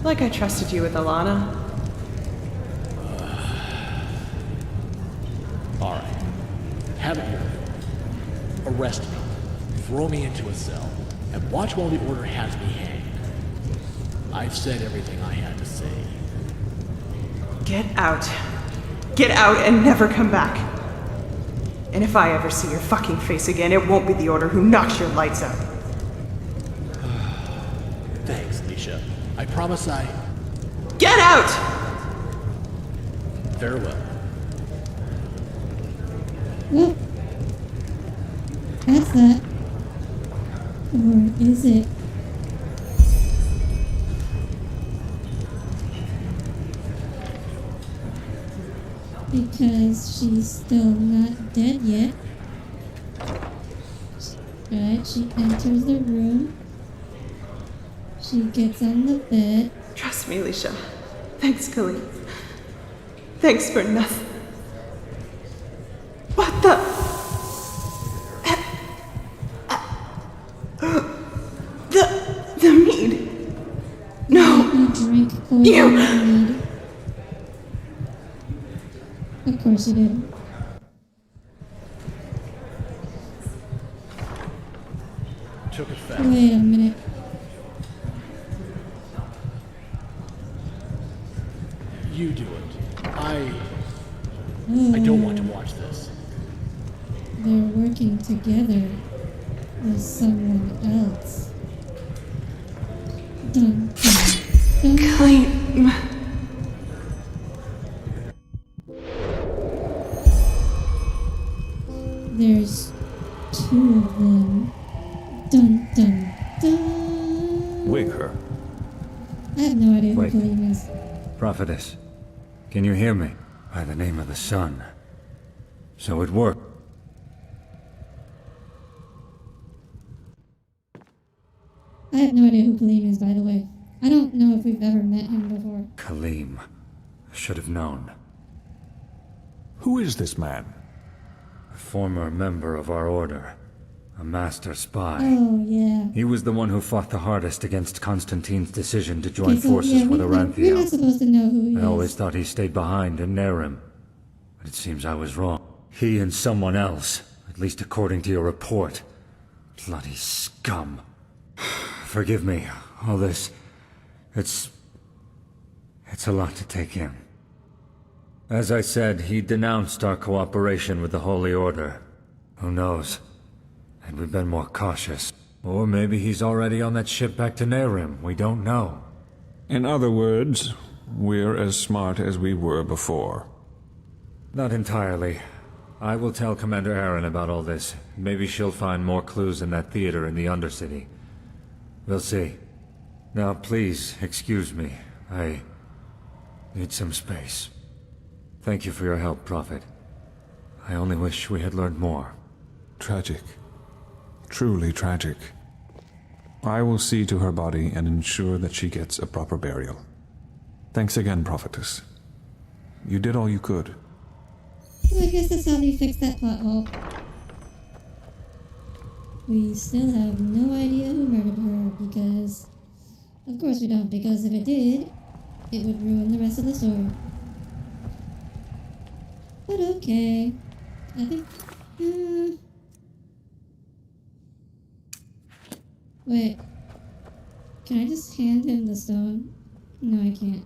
Like I trusted you with Alana. arrest me, throw me into a cell, and watch while the Order has me hanged. I've said everything I had to say. Get out. Get out and never come back. And if I ever see your fucking face again, it won't be the Order who knocks your lights out. Thanks, Leisha. I promise I... Get out! Farewell. Well, that's that. Or is it? Because she's still not dead yet. Right, she enters the room. She gets on the bed. Trust me, Leisha. Thanks, Khalid. Thanks for nothing. What the? The mead. No. You drink poison mead. Of course you did. Took effect. Wait a minute. You do it. I don't want to watch this. They're working together with someone else. Dun, dun, dun. Clean. There's two of them. Dun dun dun. Wake her. I have no idea Wait. who Khalid is. Prophetess, can you hear me? By the name of the sun. So it worked. I have no idea who Khalid is, by the way. I don't know if we've ever met him before. Khalim. Should have known. Who is this man? A former member of our order. A master spy. Oh, yeah. He was the one who fought the hardest against Constantine's decision to join Okay, so, forces yeah, with we're not Aranthio. supposed to know who he I is. always thought he stayed behind in Nerim. But it seems I was wrong. He and someone else, at least according to your report. Bloody scum. Forgive me, all this... It's a lot to take in. As I said, he denounced our cooperation with the Holy Order. Who knows? Had we been more cautious. Or maybe he's already on that ship back to Nerim. We don't know. In other words, we're as smart as we were before. Not entirely. I will tell Commander Aaron about all this. Maybe she'll find more clues in that theater in the Undercity. We'll see. Now, please, excuse me. I need some space. Thank you for your help, Prophet. I only wish we had learned more. Tragic. Truly tragic. I will see to her body and ensure that she gets a proper burial. Thanks again, Prophetess. You did all you could. Well, I guess that's how they fix that plot hole. We still have no idea who murdered her because... Of course we don't, because if it did, it would ruin the rest of the story. But okay. I think... Wait. Can I just hand him the stone? No, I can't.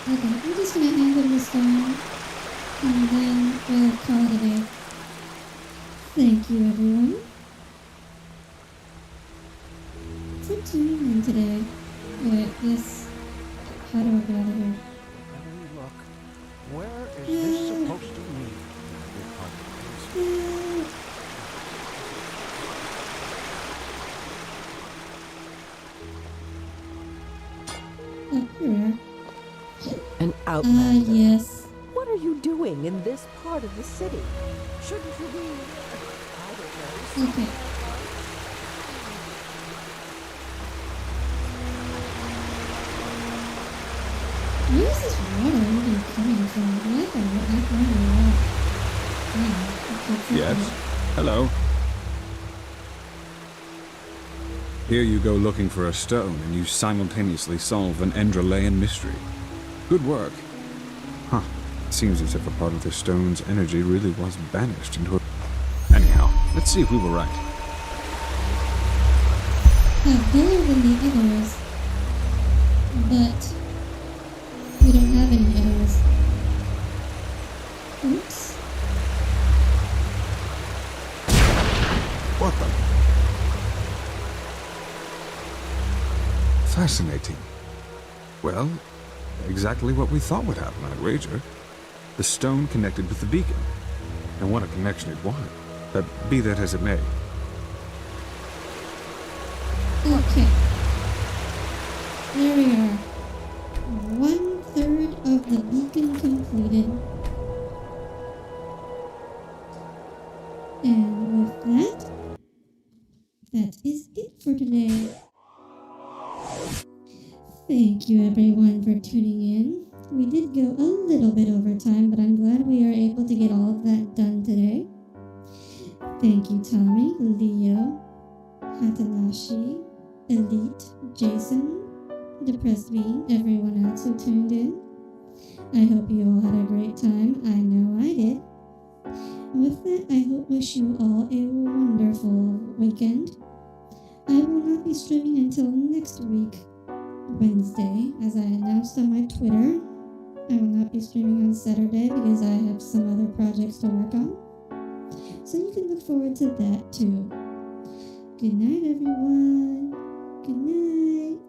Okay, I'm just gonna hand him the stone. And then we'll call it a day. Thank you, everyone. For tuning in today. Wait, this... How do I get out of here? Look, where is this supposed to lead? Oh, here we are. An outlander. Yes. What are you doing in this part of the city? Shouldn't you be... I don't know. Okay. Where is this water even coming from? I found a lot. Yes? Hello. Here you go looking for a stone, and you simultaneously solve an Enderalian mystery. Good work. Huh. Seems as if a part of the stone's energy really was banished into a... Anyhow, let's see if we were right. Better than the others, but we don't have any others. Oops. What the? Fascinating. Well, exactly what we thought would happen, I'd wager. The stone connected with the beacon. And what a connection it was. But be that as it may. Okay. There we are. 1/3 of the beacon completed. And with that is it for today. Thank you everyone for tuning in. We did go a little bit over time, but I'm glad we are able to get all of that done today. Thank you Tommy, Leo, Hatanashi, Elite, Jason, Depressed Bean, everyone else who tuned in. I hope you all had a great time. I know I did. With that, I wish you all a wonderful weekend. I will not be streaming until next week, Wednesday, as I announced on my Twitter. I will not be streaming on Saturday because I have some other projects to work on. So you can look forward to that too. Good night, everyone. Good night.